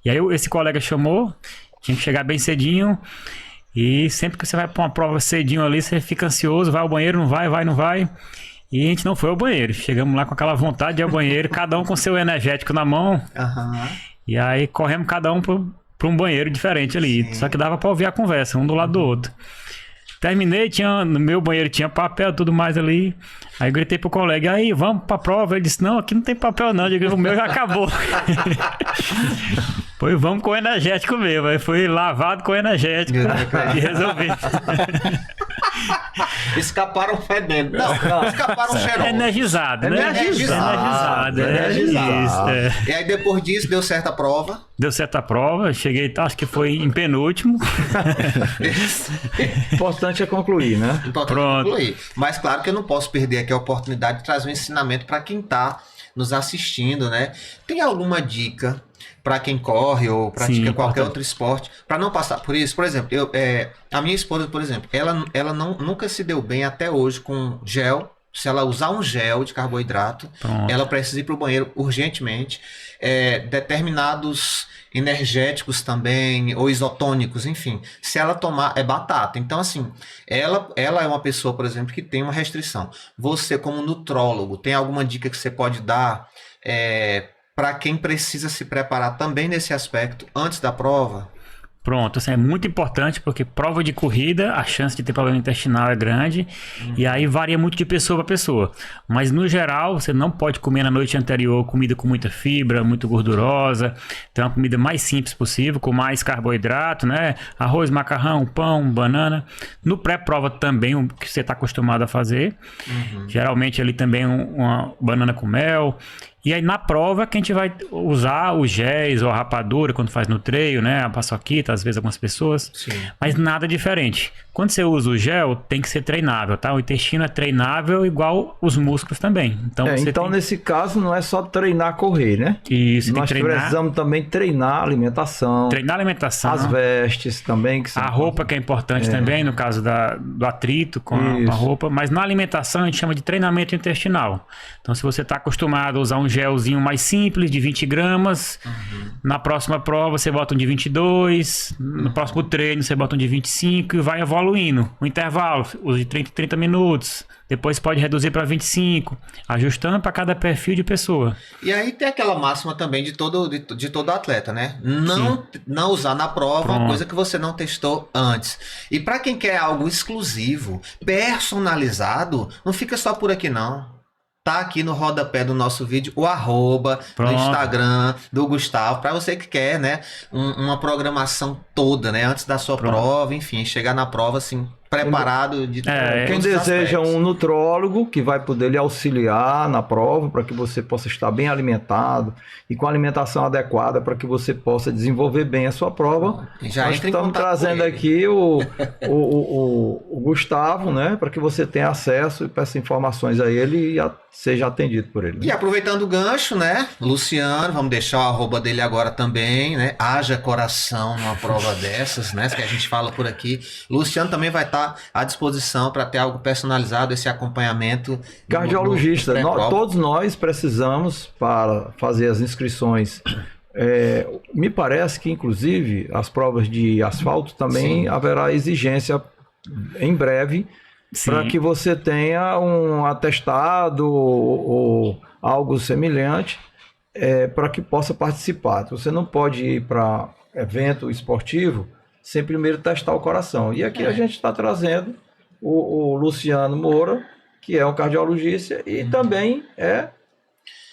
E aí esse colega chamou, tinha que chegar bem cedinho, e sempre que você vai para uma prova cedinho ali, você fica ansioso, vai ao banheiro, não vai. E a gente não foi ao banheiro. Chegamos lá com aquela vontade de ir ao banheiro, cada um com seu energético na mão. Aham. E aí corremos cada um para um banheiro diferente ali. Sim. Só que dava para ouvir a conversa, um do lado do outro. Terminei, no meu banheiro tinha papel, tudo mais ali. Aí eu gritei pro colega, aí, vamos pra prova. Ele disse, não, aqui não tem papel não. Eu digo, o meu já acabou. Pois vamos com energético mesmo. Aí fui lavado com energético e resolvi. Escaparam fedendo. Não, escaparam cheirosos. Energizado, né? Energizado. Isso, E aí depois disso deu certa a prova. Deu certa a prova, cheguei, acho que foi em penúltimo. Importante é concluir, né? Importante concluir. Mas claro que eu não posso perder aqui a oportunidade de trazer um ensinamento para quem está nos assistindo, né? Tem alguma dica para quem corre ou pratica qualquer outro esporte para não passar por isso? Por exemplo, a minha esposa, por exemplo, ela nunca se deu bem até hoje com gel. Se ela usar um gel de carboidrato, ela precisa ir para o banheiro urgentemente. Determinados energéticos também, ou isotônicos, enfim. Se ela tomar, é batata. Então, assim, ela é uma pessoa, por exemplo, que tem uma restrição. Você, como nutrólogo, tem alguma dica que você pode dar para quem precisa se preparar também nesse aspecto antes da prova? Pronto, assim, é muito importante porque prova de corrida, a chance de ter problema intestinal é grande e aí varia muito de pessoa para pessoa. Mas no geral, você não pode comer na noite anterior comida com muita fibra, muito gordurosa. Então, uma comida mais simples possível, com mais carboidrato, né? Arroz, macarrão, pão, banana. No pré-prova também, o que você está acostumado a fazer. Geralmente ali também uma banana com mel. E aí na prova que a gente vai usar os géis ou a rapadura quando faz no treino, né? A paçoquita, às vezes algumas pessoas. Sim. Mas nada diferente. Quando você usa o gel, tem que ser treinável, tá? O intestino é treinável igual os músculos também. Então, nesse caso não é só treinar correr, né? Isso, nós precisamos também treinar a alimentação. Treinar a alimentação. As vestes também. A roupa que é importante também, no caso do atrito com a roupa. Mas na alimentação a gente chama de treinamento intestinal. Então se você está acostumado a usar um gelzinho mais simples, de 20 gramas. Na próxima prova, você bota um de 22. No próximo treino, você bota um de 25 e vai evoluindo. O intervalo, usa de 30 minutos. Depois pode reduzir para 25, ajustando para cada perfil de pessoa. E aí tem aquela máxima também de todo atleta, né? Não usar na prova uma coisa que você não testou antes. E para quem quer algo exclusivo, personalizado, não fica só por aqui não. Tá aqui no rodapé do nosso vídeo o @, no Instagram do Gustavo, para você que quer, né, uma programação toda, né, antes da sua prova, enfim, chegar na prova assim, preparado de Quem deseja um nutrólogo que vai poder lhe auxiliar na prova para que você possa estar bem alimentado e com a alimentação adequada para que você possa desenvolver bem a sua prova. Nós estamos trazendo aqui o Gustavo, né, para que você tenha acesso e peça informações a ele e seja atendido por ele. Né? E aproveitando o gancho, né, Luciano, vamos deixar o @ dele agora também, né, haja coração numa prova dessas, né, que a gente fala por aqui. Luciano também vai estar à disposição para ter algo personalizado, esse acompanhamento. Cardiologista, todos nós precisamos para fazer as inscrições. Me parece que, inclusive, as provas de asfalto também haverá exigência em breve para que você tenha um atestado ou algo semelhante para que possa participar. Você não pode ir para evento esportivo sem primeiro testar o coração. E aqui a gente está trazendo o Luciano Moura, que é um cardiologista e também é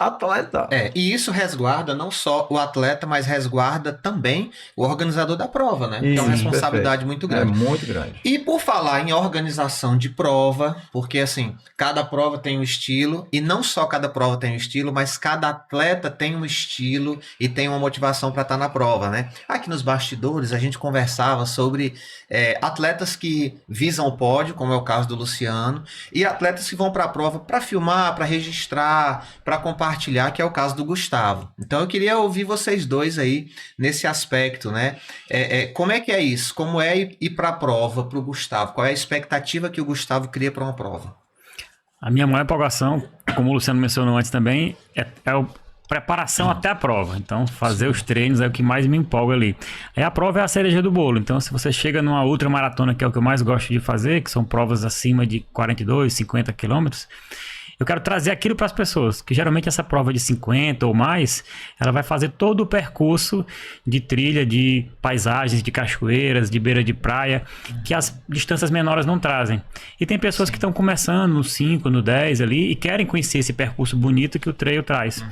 atleta. E isso resguarda não só o atleta, mas resguarda também o organizador da prova, né? Então é uma responsabilidade muito grande. É muito grande. E por falar em organização de prova, porque assim, cada prova tem um estilo, e não só cada prova tem um estilo, mas cada atleta tem um estilo e tem uma motivação para estar na prova, né? Aqui nos bastidores a gente conversava sobre atletas que visam o pódio, como é o caso do Luciano, e atletas que vão para a prova para filmar, para registrar, para compartilhar, que é o caso do Gustavo. Então eu queria ouvir vocês dois aí nesse aspecto, né? Como é que é isso? Como é ir para a prova para o Gustavo? Qual é a expectativa que o Gustavo cria para uma prova? A minha maior empolgação, como o Luciano mencionou antes também, é a preparação até a prova. Então, fazer os treinos é o que mais me empolga ali. Aí a prova é a cereja do bolo. Então, se você chega numa ultramaratona, que é o que eu mais gosto de fazer, que são provas acima de 42, 50 quilômetros, eu quero trazer aquilo para as pessoas, que geralmente essa prova de 50 ou mais, ela vai fazer todo o percurso de trilha, de paisagens, de cachoeiras, de beira de praia, que as distâncias menores não trazem. E tem pessoas que estão começando no 5, no 10 ali, e querem conhecer esse percurso bonito que o trail traz.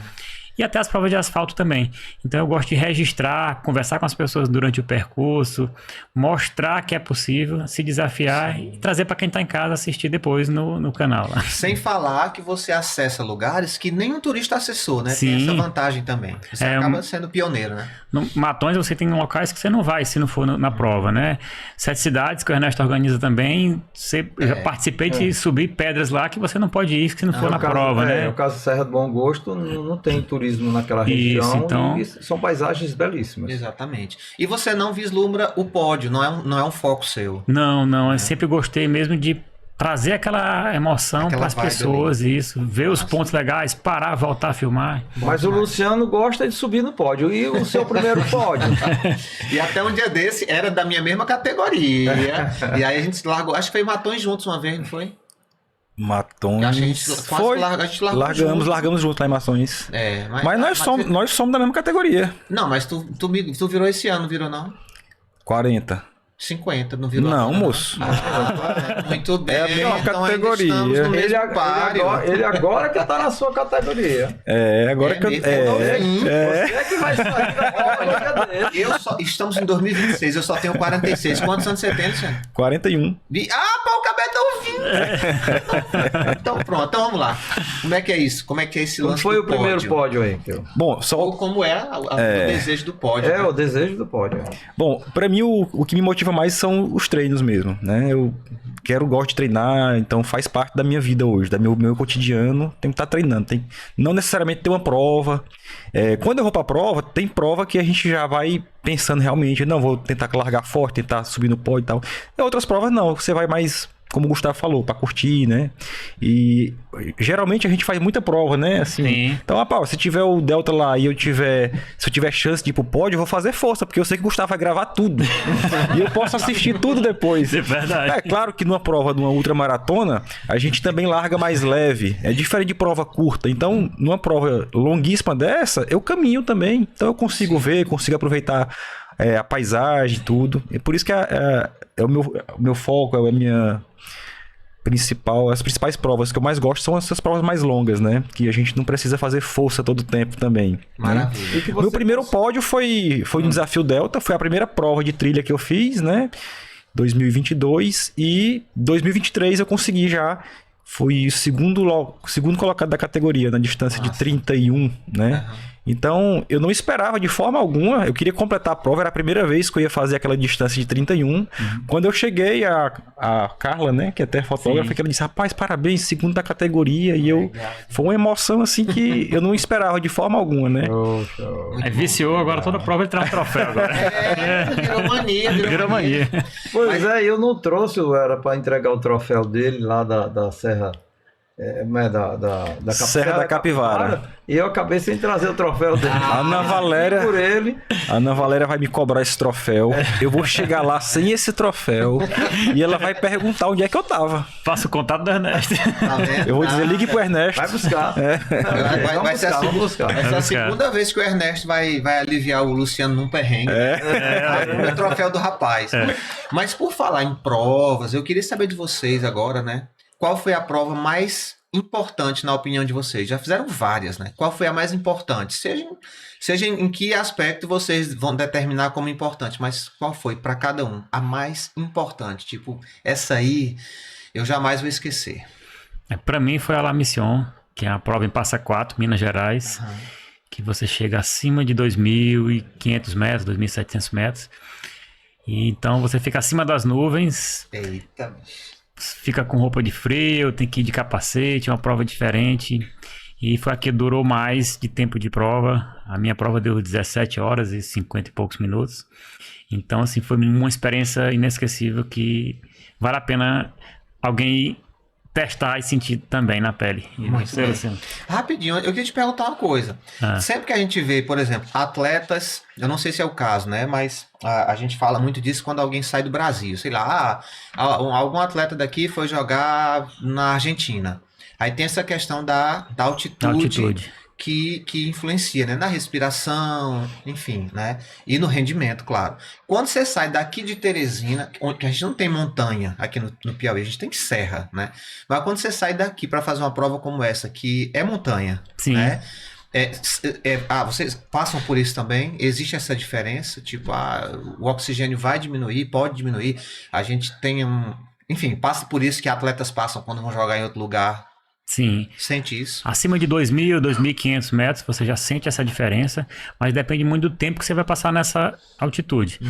E até as provas de asfalto também. Então eu gosto de registrar, conversar com as pessoas durante o percurso, mostrar que é possível, se desafiar e trazer para quem está em casa assistir depois no canal. Sem falar que você acessa lugares que nenhum turista acessou, né? Sim. Tem essa vantagem também. Você acaba sendo pioneiro, né? No Matões você tem locais que você não vai se não for na prova, né? 7 cidades que o Ernesto organiza também. Eu já participei de subir pedras lá que você não pode ir se não for na prova, né? No caso da Serra do Bom Gosto, não tem turismo naquela região. Isso, então... e são paisagens belíssimas. Exatamente. E você não vislumbra o pódio, não é um foco seu. Não. Eu sempre gostei mesmo de trazer aquela emoção para as pessoas, isso, ver os pontos legais, parar, voltar a filmar. Mas o Luciano gosta de subir no pódio. E o seu primeiro pódio? E até um dia desse era da minha mesma categoria. E aí a gente largou, acho que foi Matões juntos uma vez, não foi? Matões. A gente largamos junto lá em Matões. Mas nós somos da mesma categoria. Não, mas tu virou esse ano, não virou não? 40. 50, não virou? Não, moço. Muito bem. É a mesma categoria. Ele agora que tá na sua categoria. Agora que eu... Você é que vai sair da categoria dele. Estamos em 2026, eu só tenho 46. Quantos anos você tem, Luciano? 41. O cabelo tá ouvindo. Então pronto, então vamos lá. Como é que é isso? Como é que é esse lance do pódio? Foi o primeiro pódio aí? Bom, Ou como o desejo do pódio. O desejo do pódio. Bom, pra mim o que me motiva mais são os treinos mesmo, né? Eu gosto de treinar, então faz parte da minha vida hoje, do meu cotidiano, tem que estar treinando, não necessariamente ter uma prova. Quando eu vou pra prova, tem prova que a gente já vai pensando realmente, não, vou tentar largar forte, tentar subir no pódio e tal. Outras provas não, você vai mais como o Gustavo falou, para curtir, né? E geralmente a gente faz muita prova, né? Assim, Sim. então, rapaz, se tiver o Delta lá e se eu tiver chance de ir pro pódio, eu vou fazer força, porque eu sei que o Gustavo vai gravar tudo. E eu posso assistir tudo depois. É verdade. É claro que numa prova de uma ultramaratona, a gente também larga mais leve. É diferente de prova curta. Então, numa prova longuíssima dessa, eu caminho também. Então eu consigo ver, consigo aproveitar a paisagem, tudo. É por isso que é o meu foco, é a minha as principais provas que eu mais gosto são essas provas mais longas, né? Que a gente não precisa fazer força todo o tempo também. Né? Maravilha. Meu primeiro pódio foi no Desafio Delta, foi a primeira prova de trilha que eu fiz, né? 2022 e 2023 eu consegui já. Fui o segundo colocado da categoria, na distância de 31, né? Então, eu não esperava de forma alguma, eu queria completar a prova, era a primeira vez que eu ia fazer aquela distância de 31. Quando eu cheguei, a Carla, né, que é até fotógrafa, que ela disse, rapaz, parabéns, segundo da categoria, e foi uma emoção, assim, que eu não esperava de forma alguma, né? Aí viciou, agora toda prova ele traz troféu agora. Virou mania, Virou mania. Pois eu não trouxe, era para entregar o troféu dele lá da Serra... da Serra da Capivara. E eu acabei sem trazer o troféu dele. A Ana Valéria, por ele. a Ana Valéria vai me cobrar esse troféu. Eu vou chegar lá sem esse troféu e ela vai perguntar onde é que eu tava. Faço o contato do Ernesto. Tá vendo? Eu vou dizer, ligue pro Ernesto. Vai buscar. Vai ser vamos buscar. Vai ser a segunda vez que o Ernesto vai aliviar o Luciano num perrengue. O troféu do rapaz. Mas por falar em provas, eu queria saber de vocês agora, né? Qual foi a prova mais importante na opinião de vocês? Já fizeram várias, né? Qual foi a mais importante? Seja em que aspecto vocês vão determinar como importante, mas qual foi para cada um a mais importante? Tipo, essa aí eu jamais vou esquecer. Para mim foi a La Mission, que é a prova em Passa Quatro, Minas Gerais, que você chega acima de 2.500 metros, 2.700 metros. E então você fica acima das nuvens. Eita, fica com roupa de frio, tem que ir de capacete, uma prova diferente. E foi a que durou mais de tempo de prova. A minha prova deu 17 horas e 50 e poucos minutos. Então, assim, foi uma experiência inesquecível que vale a pena alguém testar e sentir também na pele. Muito bem. Assim. Rapidinho, eu queria te perguntar uma coisa. Sempre que a gente vê, por exemplo, atletas, eu não sei se é o caso, né? Mas a gente fala muito disso quando alguém sai do Brasil. Sei lá, algum atleta daqui foi jogar na Argentina. Aí tem essa questão da altitude. Que influencia, né? Na respiração, enfim, né? E no rendimento, claro. Quando você sai daqui de Teresina, onde a gente não tem montanha aqui no Piauí, a gente tem serra, né? Mas quando você sai daqui para fazer uma prova como essa, que é montanha, sim, né? Vocês passam por isso também? Existe essa diferença? Tipo, o oxigênio vai diminuir, pode diminuir. A gente tem enfim, passa por isso que atletas passam quando vão jogar em outro lugar. Sim. Sente isso? Acima de 2.000, 2.500 metros, você já sente essa diferença, mas depende muito do tempo que você vai passar nessa altitude.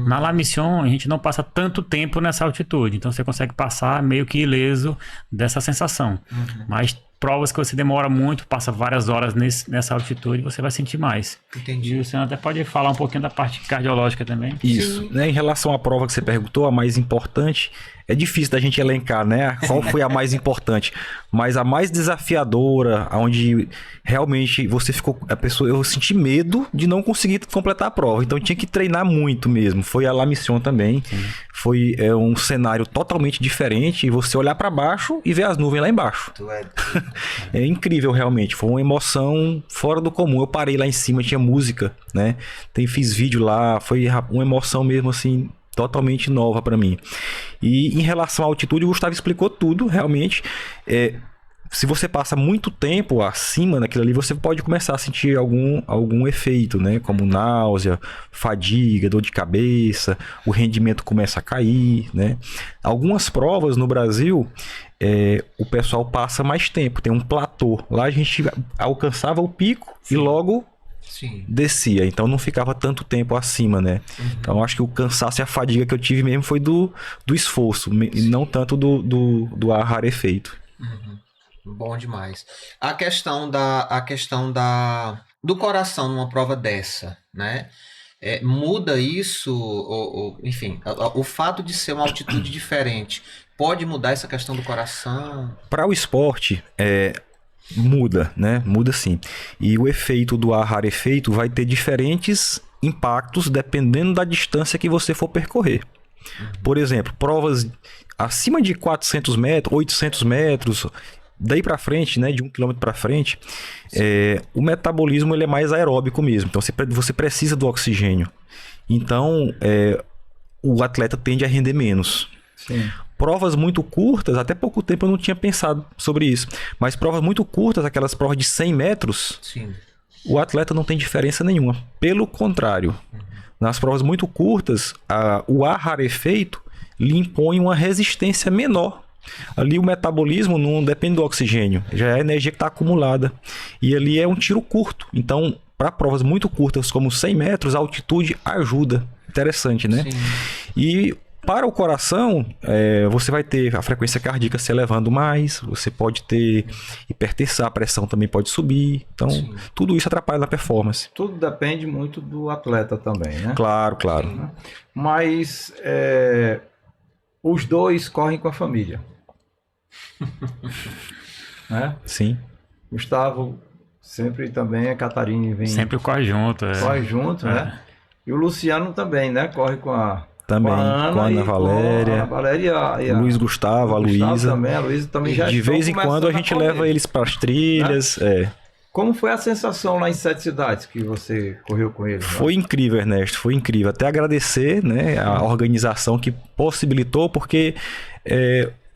Na La Mission, a gente não passa tanto tempo nessa altitude, então você consegue passar meio que ileso dessa sensação. Mas provas que você demora muito, passa várias horas nessa altitude, você vai sentir mais. Entendi. E o senhor até pode falar um pouquinho da parte cardiológica também. Isso. Né, em relação à prova que você perguntou, a mais importante, é difícil da gente elencar, né? Qual foi a mais importante. Mas a mais desafiadora, onde realmente eu senti medo de não conseguir completar a prova. Então tinha que treinar muito mesmo. Foi a La Mission também. Sim. Foi um cenário totalmente diferente. E você olhar para baixo e ver as nuvens lá embaixo. É incrível, realmente. Foi uma emoção fora do comum. Eu parei lá em cima, tinha música, né? Fiz vídeo lá. Foi uma emoção mesmo, assim, totalmente nova para mim. E em relação à altitude, o Gustavo explicou tudo, realmente. Se você passa muito tempo acima daquilo ali, você pode começar a sentir algum efeito, né? Como náusea, fadiga, dor de cabeça, o rendimento começa a cair, né? Algumas provas no Brasil, o pessoal passa mais tempo, tem um platô. Lá a gente alcançava o pico. Sim. E logo descia, então não ficava tanto tempo acima, né? Então acho que o cansaço e a fadiga que eu tive mesmo foi do esforço, e não tanto do ar rarefeito. Bom demais. A questão do coração numa prova dessa, né? Muda isso, enfim, o fato de ser uma altitude diferente pode mudar essa questão do coração? Para o esporte, muda, né? Muda sim. E o efeito do ar rarefeito vai ter diferentes impactos dependendo da distância que você for percorrer. Por exemplo, provas acima de 400 metros, 800 metros, daí para frente, né, de 1 km para frente, o metabolismo ele é mais aeróbico mesmo. Então você precisa do oxigênio. Então o atleta tende a render menos. Sim. Provas muito curtas, até pouco tempo eu não tinha pensado sobre isso, mas provas muito curtas, aquelas provas de 100 metros, Sim. o atleta não tem diferença nenhuma. Pelo contrário, nas provas muito curtas, o ar rarefeito lhe impõe uma resistência menor. Ali o metabolismo não depende do oxigênio, já é a energia que está acumulada. E ali é um tiro curto. Então, para provas muito curtas, como 100 metros, a altitude ajuda. Interessante, né? Sim. E para o coração, você vai ter a frequência cardíaca se elevando mais, você pode ter hipertensão, a pressão também pode subir. Então, Sim. tudo isso atrapalha na performance. Tudo depende muito do atleta também, né? Claro, claro. Mas os dois correm com a família. Né? Sim. Gustavo sempre também, a Catarine vem Sempre corre junto. corre junto, né? E o Luciano também, né? Corre com a Também, com a Ana e Valéria, com a Valéria e a Luiz Gustavo, a Gustavo Luísa. também, a Luísa também já De estão vez em quando a começando gente correr. leva eles para as trilhas. Como foi a sensação lá em 7 cidades que você correu com eles? lá? Foi incrível, Ernesto, foi incrível. Até agradecer, né, a organização que possibilitou, porque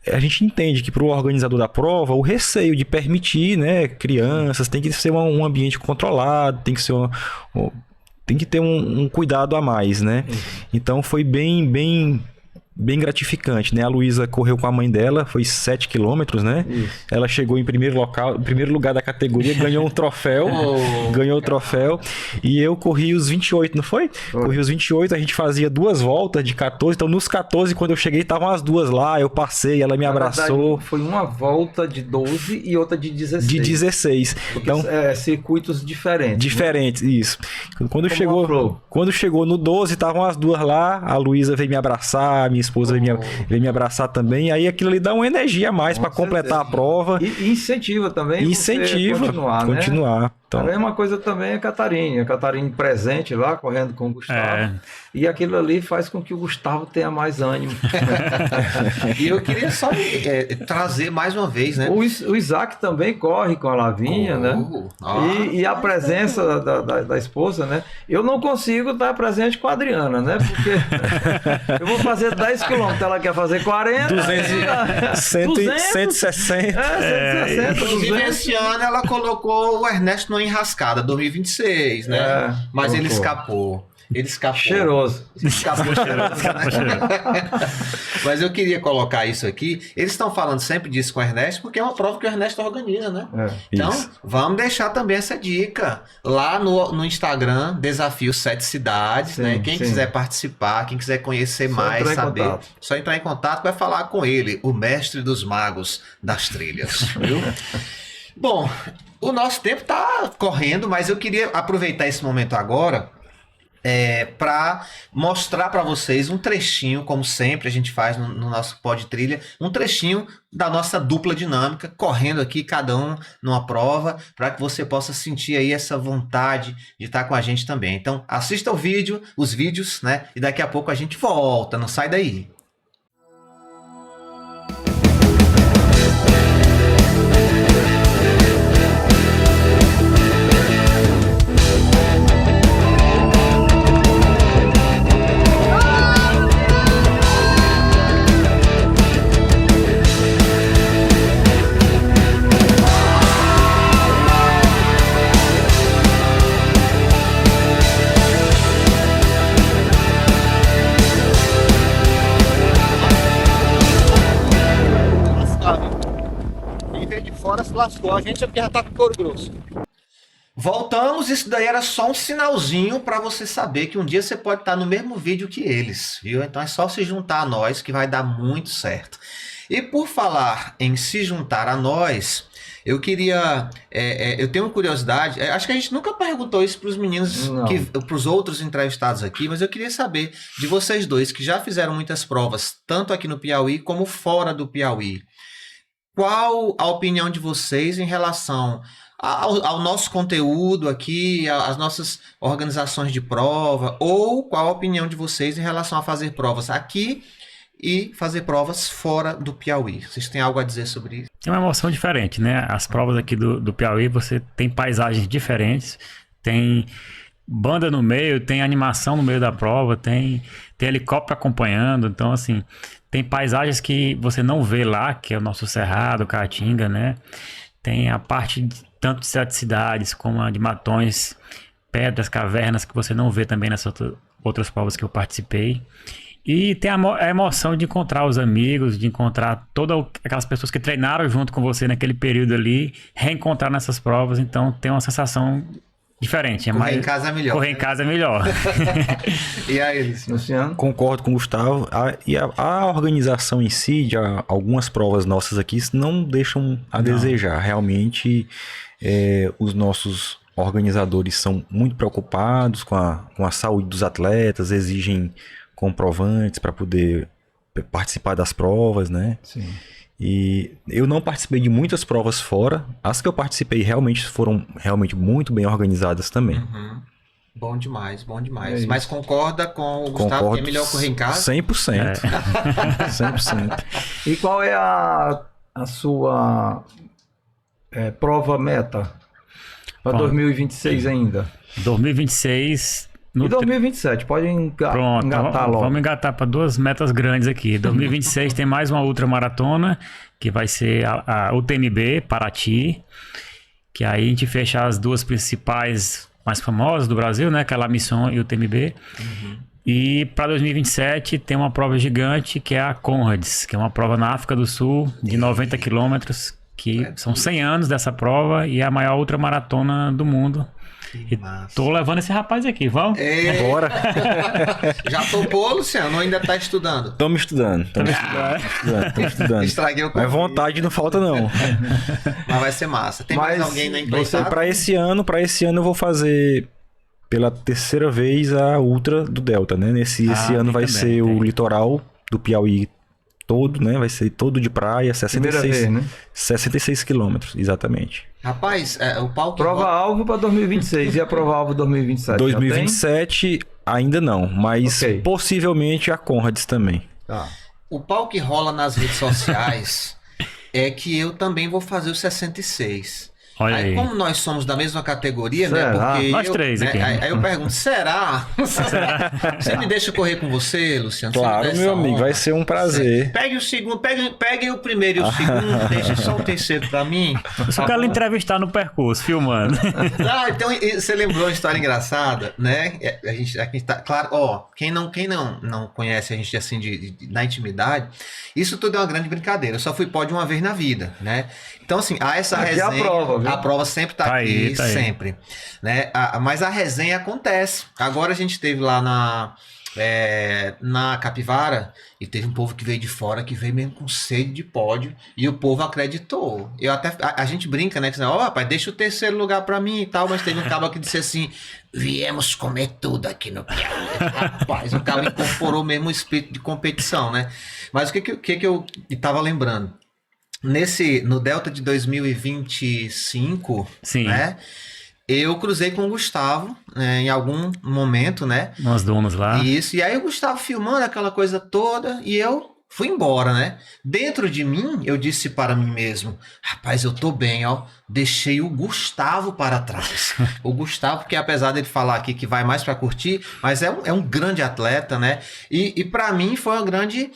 a gente entende que para o organizador da prova, o receio de permitir, né, crianças, tem que ser um ambiente controlado, tem que ser tem que ter um cuidado a mais, né? Então foi bem gratificante, né? A Luísa correu com a mãe dela, foi 7 quilômetros, né? Isso. Ela chegou em primeiro lugar da categoria, ganhou um troféu, ganhou o troféu, e eu corri os 28, não foi? Corri os 28, a gente fazia 2 voltas de 14, então nos 14, quando eu cheguei, estavam as duas lá, eu passei, ela me Na abraçou. verdade, foi uma volta de 12 e outra de 16. De 16. Porque Então, circuitos diferentes. diferentes, isso. Quando Como off-road. chegou no 12, estavam as duas lá, a Luísa veio me abraçar, minha esposa veio me abraçar também, aí aquilo ali dá uma energia a mais para completar a prova. E incentiva também Incentiva você continuar, né? Então, A mesma coisa também a Catarine presente lá, correndo com o Gustavo. E aquilo ali faz com que o Gustavo tenha mais ânimo. E eu queria só trazer mais uma vez, né? O Isaac também corre com a Lavinha, né? E a presença da esposa, né? Eu não consigo estar presente com a Adriana, né? Porque eu vou fazer 10 quilômetros, ela quer fazer 40. 160. 160, Inclusive, 200. esse ano ela colocou o Ernesto numa enrascada, 2026, né? Mas ele escapou. Ele escapou. Cheiroso. Escapou cheiroso. Mas eu queria colocar isso aqui. Eles estão falando sempre disso com o Ernesto, porque é uma prova que o Ernesto organiza, né? Então, Isso. vamos deixar também essa dica. Lá no Instagram, Desafio 7 Cidades, Sim, né? Quem sim. quiser participar, quem quiser conhecer Só mais, entrar em saber, contato. só entrar em contato, vai falar com ele, o mestre dos magos das trilhas, viu? Bom, o nosso tempo tá correndo, mas eu queria aproveitar esse momento agora para mostrar para vocês um trechinho, como sempre a gente faz no nosso Pod Trilha, um trechinho da nossa dupla dinâmica, correndo aqui, cada um numa prova, para que você possa sentir aí essa vontade de estar com a gente também. Então, assista o vídeo, os vídeos, né? E daqui a pouco a gente volta, não sai daí. Se lascou, a gente é porque já tá com couro grosso. Voltamos, isso daí era só um sinalzinho para você saber que um dia você pode estar no mesmo vídeo que eles, viu? Então é só se juntar a nós que vai dar muito certo. E por falar em se juntar a nós, eu queria, eu tenho curiosidade, acho que a gente nunca perguntou isso para os meninos, para os outros entrevistados aqui, mas eu queria saber de vocês dois, que já fizeram muitas provas, tanto aqui no Piauí como fora do Piauí. Qual a opinião de vocês em relação ao nosso conteúdo aqui, às nossas organizações de prova, ou qual a opinião de vocês em relação a fazer provas aqui e fazer provas fora do Piauí? Vocês têm algo a dizer sobre isso? Tem uma emoção diferente, né? As provas aqui do Piauí, você tem paisagens diferentes, tem banda no meio, tem animação no meio da prova, tem helicóptero acompanhando, então assim, tem paisagens que você não vê lá, que é o nosso Cerrado, Caatinga, né? Tem a parte tanto de sete cidades como a de Matões, pedras, cavernas, que você não vê também nessas outras provas que eu participei. E tem a emoção de encontrar os amigos, de encontrar todas aquelas pessoas que treinaram junto com você naquele período ali, reencontrar nessas provas, então tem uma sensação diferente. Correr em casa é melhor. Correr em casa é melhor. E aí, Luciano? Concordo com o Gustavo. A organização em si, de algumas provas nossas aqui, não deixam a desejar. Realmente, os nossos organizadores são muito preocupados com a saúde dos atletas, exigem comprovantes para poder participar das provas, né? Sim. E eu não participei de muitas provas fora. As que eu participei foram realmente muito bem organizadas também. Uhum. Bom demais, bom demais. Mas concorda com o Gustavo Concordo que é melhor correr em casa? 100%. 100%. E qual é a sua prova meta para 2026 ainda? 2026... E 2027, pode engatar logo. Vamos engatar para duas metas grandes aqui. 2026 tem mais uma ultramaratona, que vai ser a UTMB, Paraty, que aí a gente fecha as duas principais mais famosas do Brasil, né? Que é a La Mission e o UTMB. Uhum. E para 2027 tem uma prova gigante, que é a Conrads, que é uma prova na África do Sul, de 90 quilômetros, que são 100 anos dessa prova e é a maior ultramaratona do mundo. E tô levando esse rapaz aqui, vamos? Bora. Já topou, Luciano? Ou ainda tá estudando? Estamos estudando. Estraguei o convite. Mas vontade não falta, não. Mas vai ser massa. Tem mais alguém na empresa? Para esse ano eu vou fazer pela terceira vez a Ultra do Delta, né? Esse ano vai ser o litoral do Piauí todo, né? Vai ser todo de praia, 66 quilômetros, exatamente. Rapaz, o palco... Prova-alvo para 2026 e a prova-alvo 2027? 2027 ainda não, mas possivelmente a Conrads também. Tá. O pau que rola nas redes sociais é que eu também vou fazer os 66. Olha aí. Como nós somos da mesma categoria, será? né? Porque nós três aqui. Aí eu pergunto, será? Você me deixa correr com você, Luciano? Claro, meu amigo, vai ser um prazer. Pegue o segundo, pegue o primeiro e o segundo, deixa só o terceiro pra mim. Eu só quero lhe entrevistar no percurso, filmando. Então você lembrou uma história engraçada, né? A gente tá, claro, quem não conhece a gente assim na intimidade, isso tudo é uma grande brincadeira. Eu só fui pódio uma vez na vida, né? Então, assim, há essa resenha. A prova sempre tá aqui, sempre. Né? Mas a resenha acontece. Agora a gente teve lá na Capivara e teve um povo que veio de fora, que veio mesmo com sede de pódio, e o povo acreditou. A gente brinca, né? Que rapaz, deixa o terceiro lugar pra mim e tal, mas teve um cabo que disse assim: viemos comer tudo aqui no Piauí. Rapaz, o cabo incorporou mesmo o espírito de competição, né? Mas o que eu tava lembrando? No Delta de 2025, né? Eu cruzei com o Gustavo, né, em algum momento, né? Nós donos lá. Isso, e aí o Gustavo filmando aquela coisa toda e eu fui embora, né? Dentro de mim, eu disse para mim mesmo: rapaz, eu tô bem, deixei o Gustavo para trás. O Gustavo, que apesar dele falar aqui que vai mais para curtir, mas é um grande atleta, né? E para mim foi uma grande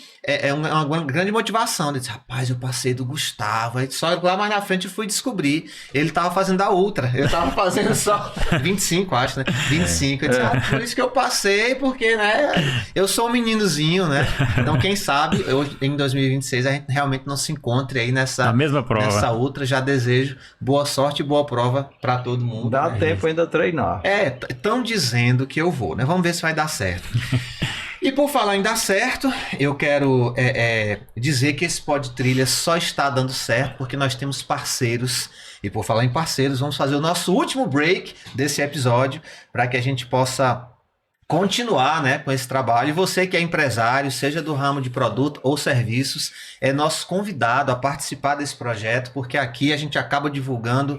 motivação. Eu disse: rapaz, eu passei do Gustavo. Aí só lá mais na frente eu fui descobrir. Ele tava fazendo a Ultra. Eu tava fazendo só 25, acho, né? 25. Eu disse: por isso que eu passei, porque, né? Eu sou um meninozinho, né? Então, quem sabe, em 2026 a gente realmente não se encontre aí nessa mesma prova. Nessa Ultra. Já desejo boa sorte e boa prova para todo mundo. Dá tempo ainda treinar. Estão dizendo que eu vou, né? Vamos ver se vai dar certo. E por falar em dar certo, eu quero dizer que esse Pod Trilha só está dando certo porque nós temos parceiros. E por falar em parceiros, vamos fazer o nosso último break desse episódio para que a gente possa continuar, né, com esse trabalho. E você que é empresário, seja do ramo de produto ou serviços, é nosso convidado a participar desse projeto, porque aqui a gente acaba divulgando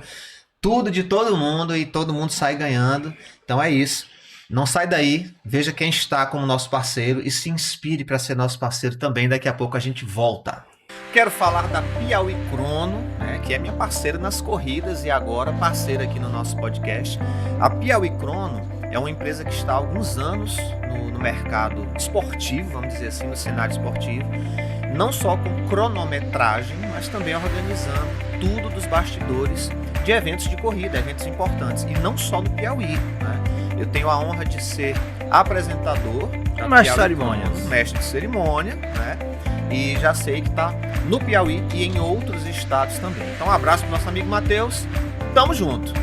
tudo de todo mundo e todo mundo sai ganhando. Então é isso. Não sai daí, veja quem está como nosso parceiro e se inspire para ser nosso parceiro também. Daqui a pouco a gente volta. Quero falar da Piauí Crono, né, que é minha parceira nas corridas e agora parceira aqui no nosso podcast. A Piauí Crono é uma empresa que está há alguns anos no mercado esportivo, vamos dizer assim, no cenário esportivo, não só com cronometragem, mas também organizando tudo dos bastidores de eventos de corrida, eventos importantes, e não só no Piauí, né? Eu tenho a honra de ser apresentador da mestre de cerimônias. Mestre de cerimônia, né? E já sei que está no Piauí e em outros estados também. Então um abraço para o nosso amigo Matheus, tamo junto!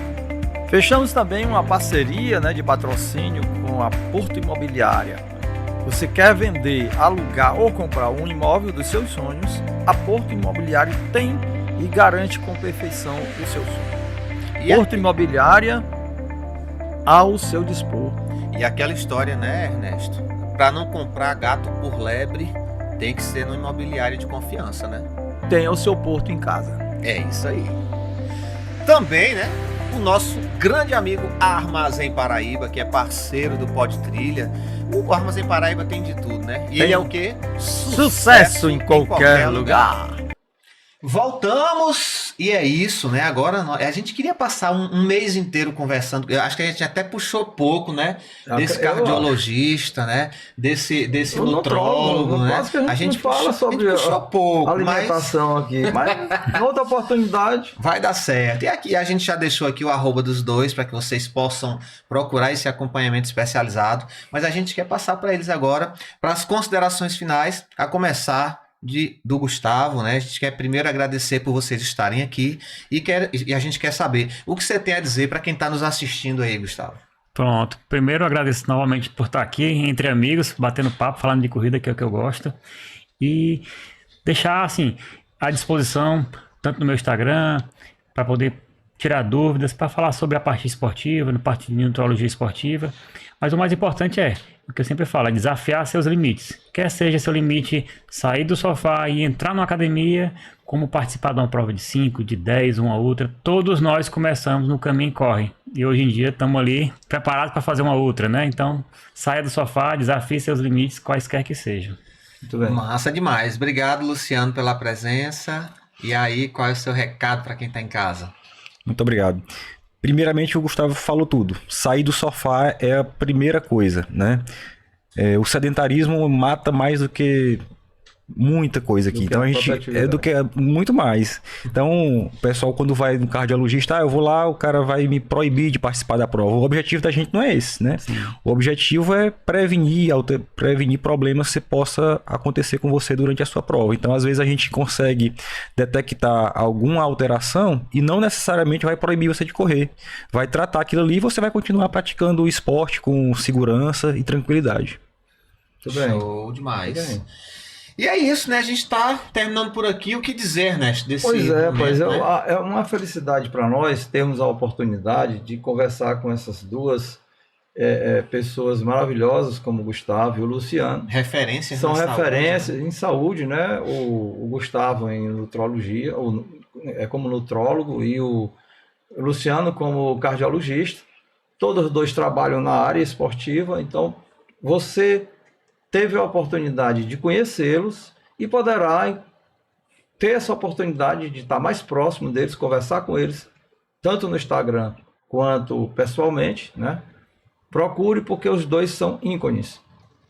Fechamos também uma parceria, né, de patrocínio com a Porto Imobiliária. Você quer vender, alugar ou comprar um imóvel dos seus sonhos? A Porto Imobiliária tem e garante com perfeição o seu sonho. E Porto Imobiliária ao seu dispor. E aquela história, né, Ernesto? Para não comprar gato por lebre, tem que ser no imobiliário de confiança, né? Tenha o seu porto em casa. É isso aí. Também, né, o nosso grande amigo Armazém Paraíba, que é parceiro do Pod Trilha. O Armazém Paraíba tem de tudo, né? E ele é o quê? Sucesso em qualquer lugar. Voltamos e é isso, né? Agora a gente queria passar um mês inteiro conversando. Eu acho que a gente até puxou pouco, né? Desse cardiologista, né? Desse nutrólogo, né? A gente fala sobre puxou pouco, alimentação aqui, mas outra oportunidade vai dar certo. E aqui a gente já deixou aqui o @ dos dois para que vocês possam procurar esse acompanhamento especializado. Mas a gente quer passar para eles agora para as considerações finais, a começar do Gustavo, né? A gente quer primeiro agradecer por vocês estarem aqui e a gente quer saber o que você tem a dizer para quem está nos assistindo aí, Gustavo. Pronto. Primeiro, agradeço novamente por estar aqui entre amigos, batendo papo, falando de corrida, que é o que eu gosto. E deixar, assim, à disposição, tanto no meu Instagram, para poder tirar dúvidas, para falar sobre a parte esportiva, na parte de nutrologia esportiva. Mas o mais importante é, o que eu sempre falo, é desafiar seus limites. Quer seja seu limite sair do sofá e entrar numa academia, como participar de uma prova de 5, de 10, uma outra. Todos nós começamos no caminho e corre. E hoje em dia estamos ali preparados para fazer uma outra, né? Então, saia do sofá, desafie seus limites, quaisquer que sejam. Muito bem. Massa demais. Obrigado, Luciano, pela presença. E aí, qual é o seu recado para quem está em casa? Muito obrigado. Primeiramente, o Gustavo falou tudo. Sair do sofá é a primeira coisa, né? O sedentarismo mata mais do que muita coisa aqui. Então a gente do que muito mais. Então, o pessoal quando vai no cardiologista, eu vou lá, o cara vai me proibir de participar da prova. O objetivo da gente não é esse, né? Sim. O objetivo é prevenir problemas que possa acontecer com você durante a sua prova. Então, às vezes a gente consegue detectar alguma alteração e não necessariamente vai proibir você de correr. Vai tratar aquilo ali e você vai continuar praticando o esporte com segurança e tranquilidade. Muito bem. Show demais. E é isso, né? A gente está terminando por aqui. O que dizer, né? É uma felicidade para nós termos a oportunidade de conversar com essas duas pessoas maravilhosas, como o Gustavo e o Luciano. Referências São na referências saúde, né? em saúde, né? O Gustavo em nutrologia, como nutrólogo, e o Luciano como cardiologista. Todos os dois trabalham na área esportiva, então você teve a oportunidade de conhecê-los e poderá ter essa oportunidade de estar mais próximo deles, conversar com eles, tanto no Instagram quanto pessoalmente, né? Procure, porque os dois são ícones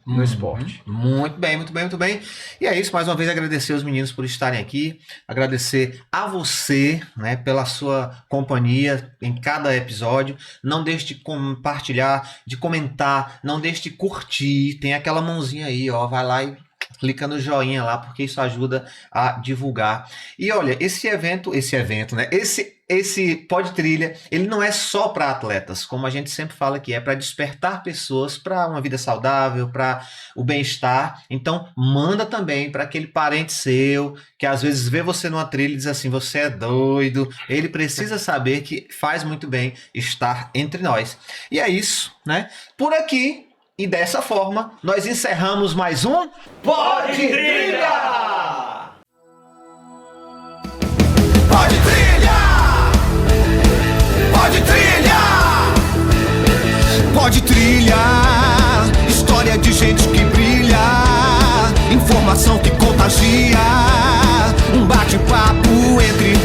no esporte. Muito bem, muito bem, muito bem. E é isso, mais uma vez agradecer os meninos por estarem aqui, agradecer a você, né, pela sua companhia em cada episódio. Não deixe de compartilhar, de comentar, não deixe de curtir, tem aquela mãozinha aí, ó, vai lá e clica no joinha lá, porque isso ajuda a divulgar. E olha, esse evento, né? Esse Pod Trilha, ele não é só para atletas, como a gente sempre fala que é para despertar pessoas para uma vida saudável, para o bem-estar. Então, manda também para aquele parente seu que às vezes vê você numa trilha e diz assim, você é doido. Ele precisa saber que faz muito bem estar entre nós. E é isso, né? Por aqui. E dessa forma, nós encerramos mais um Pod Trilha! Pod Trilha! Pod Trilha! Pod Trilha! História de gente que brilha, informação que contagia, um bate-papo entre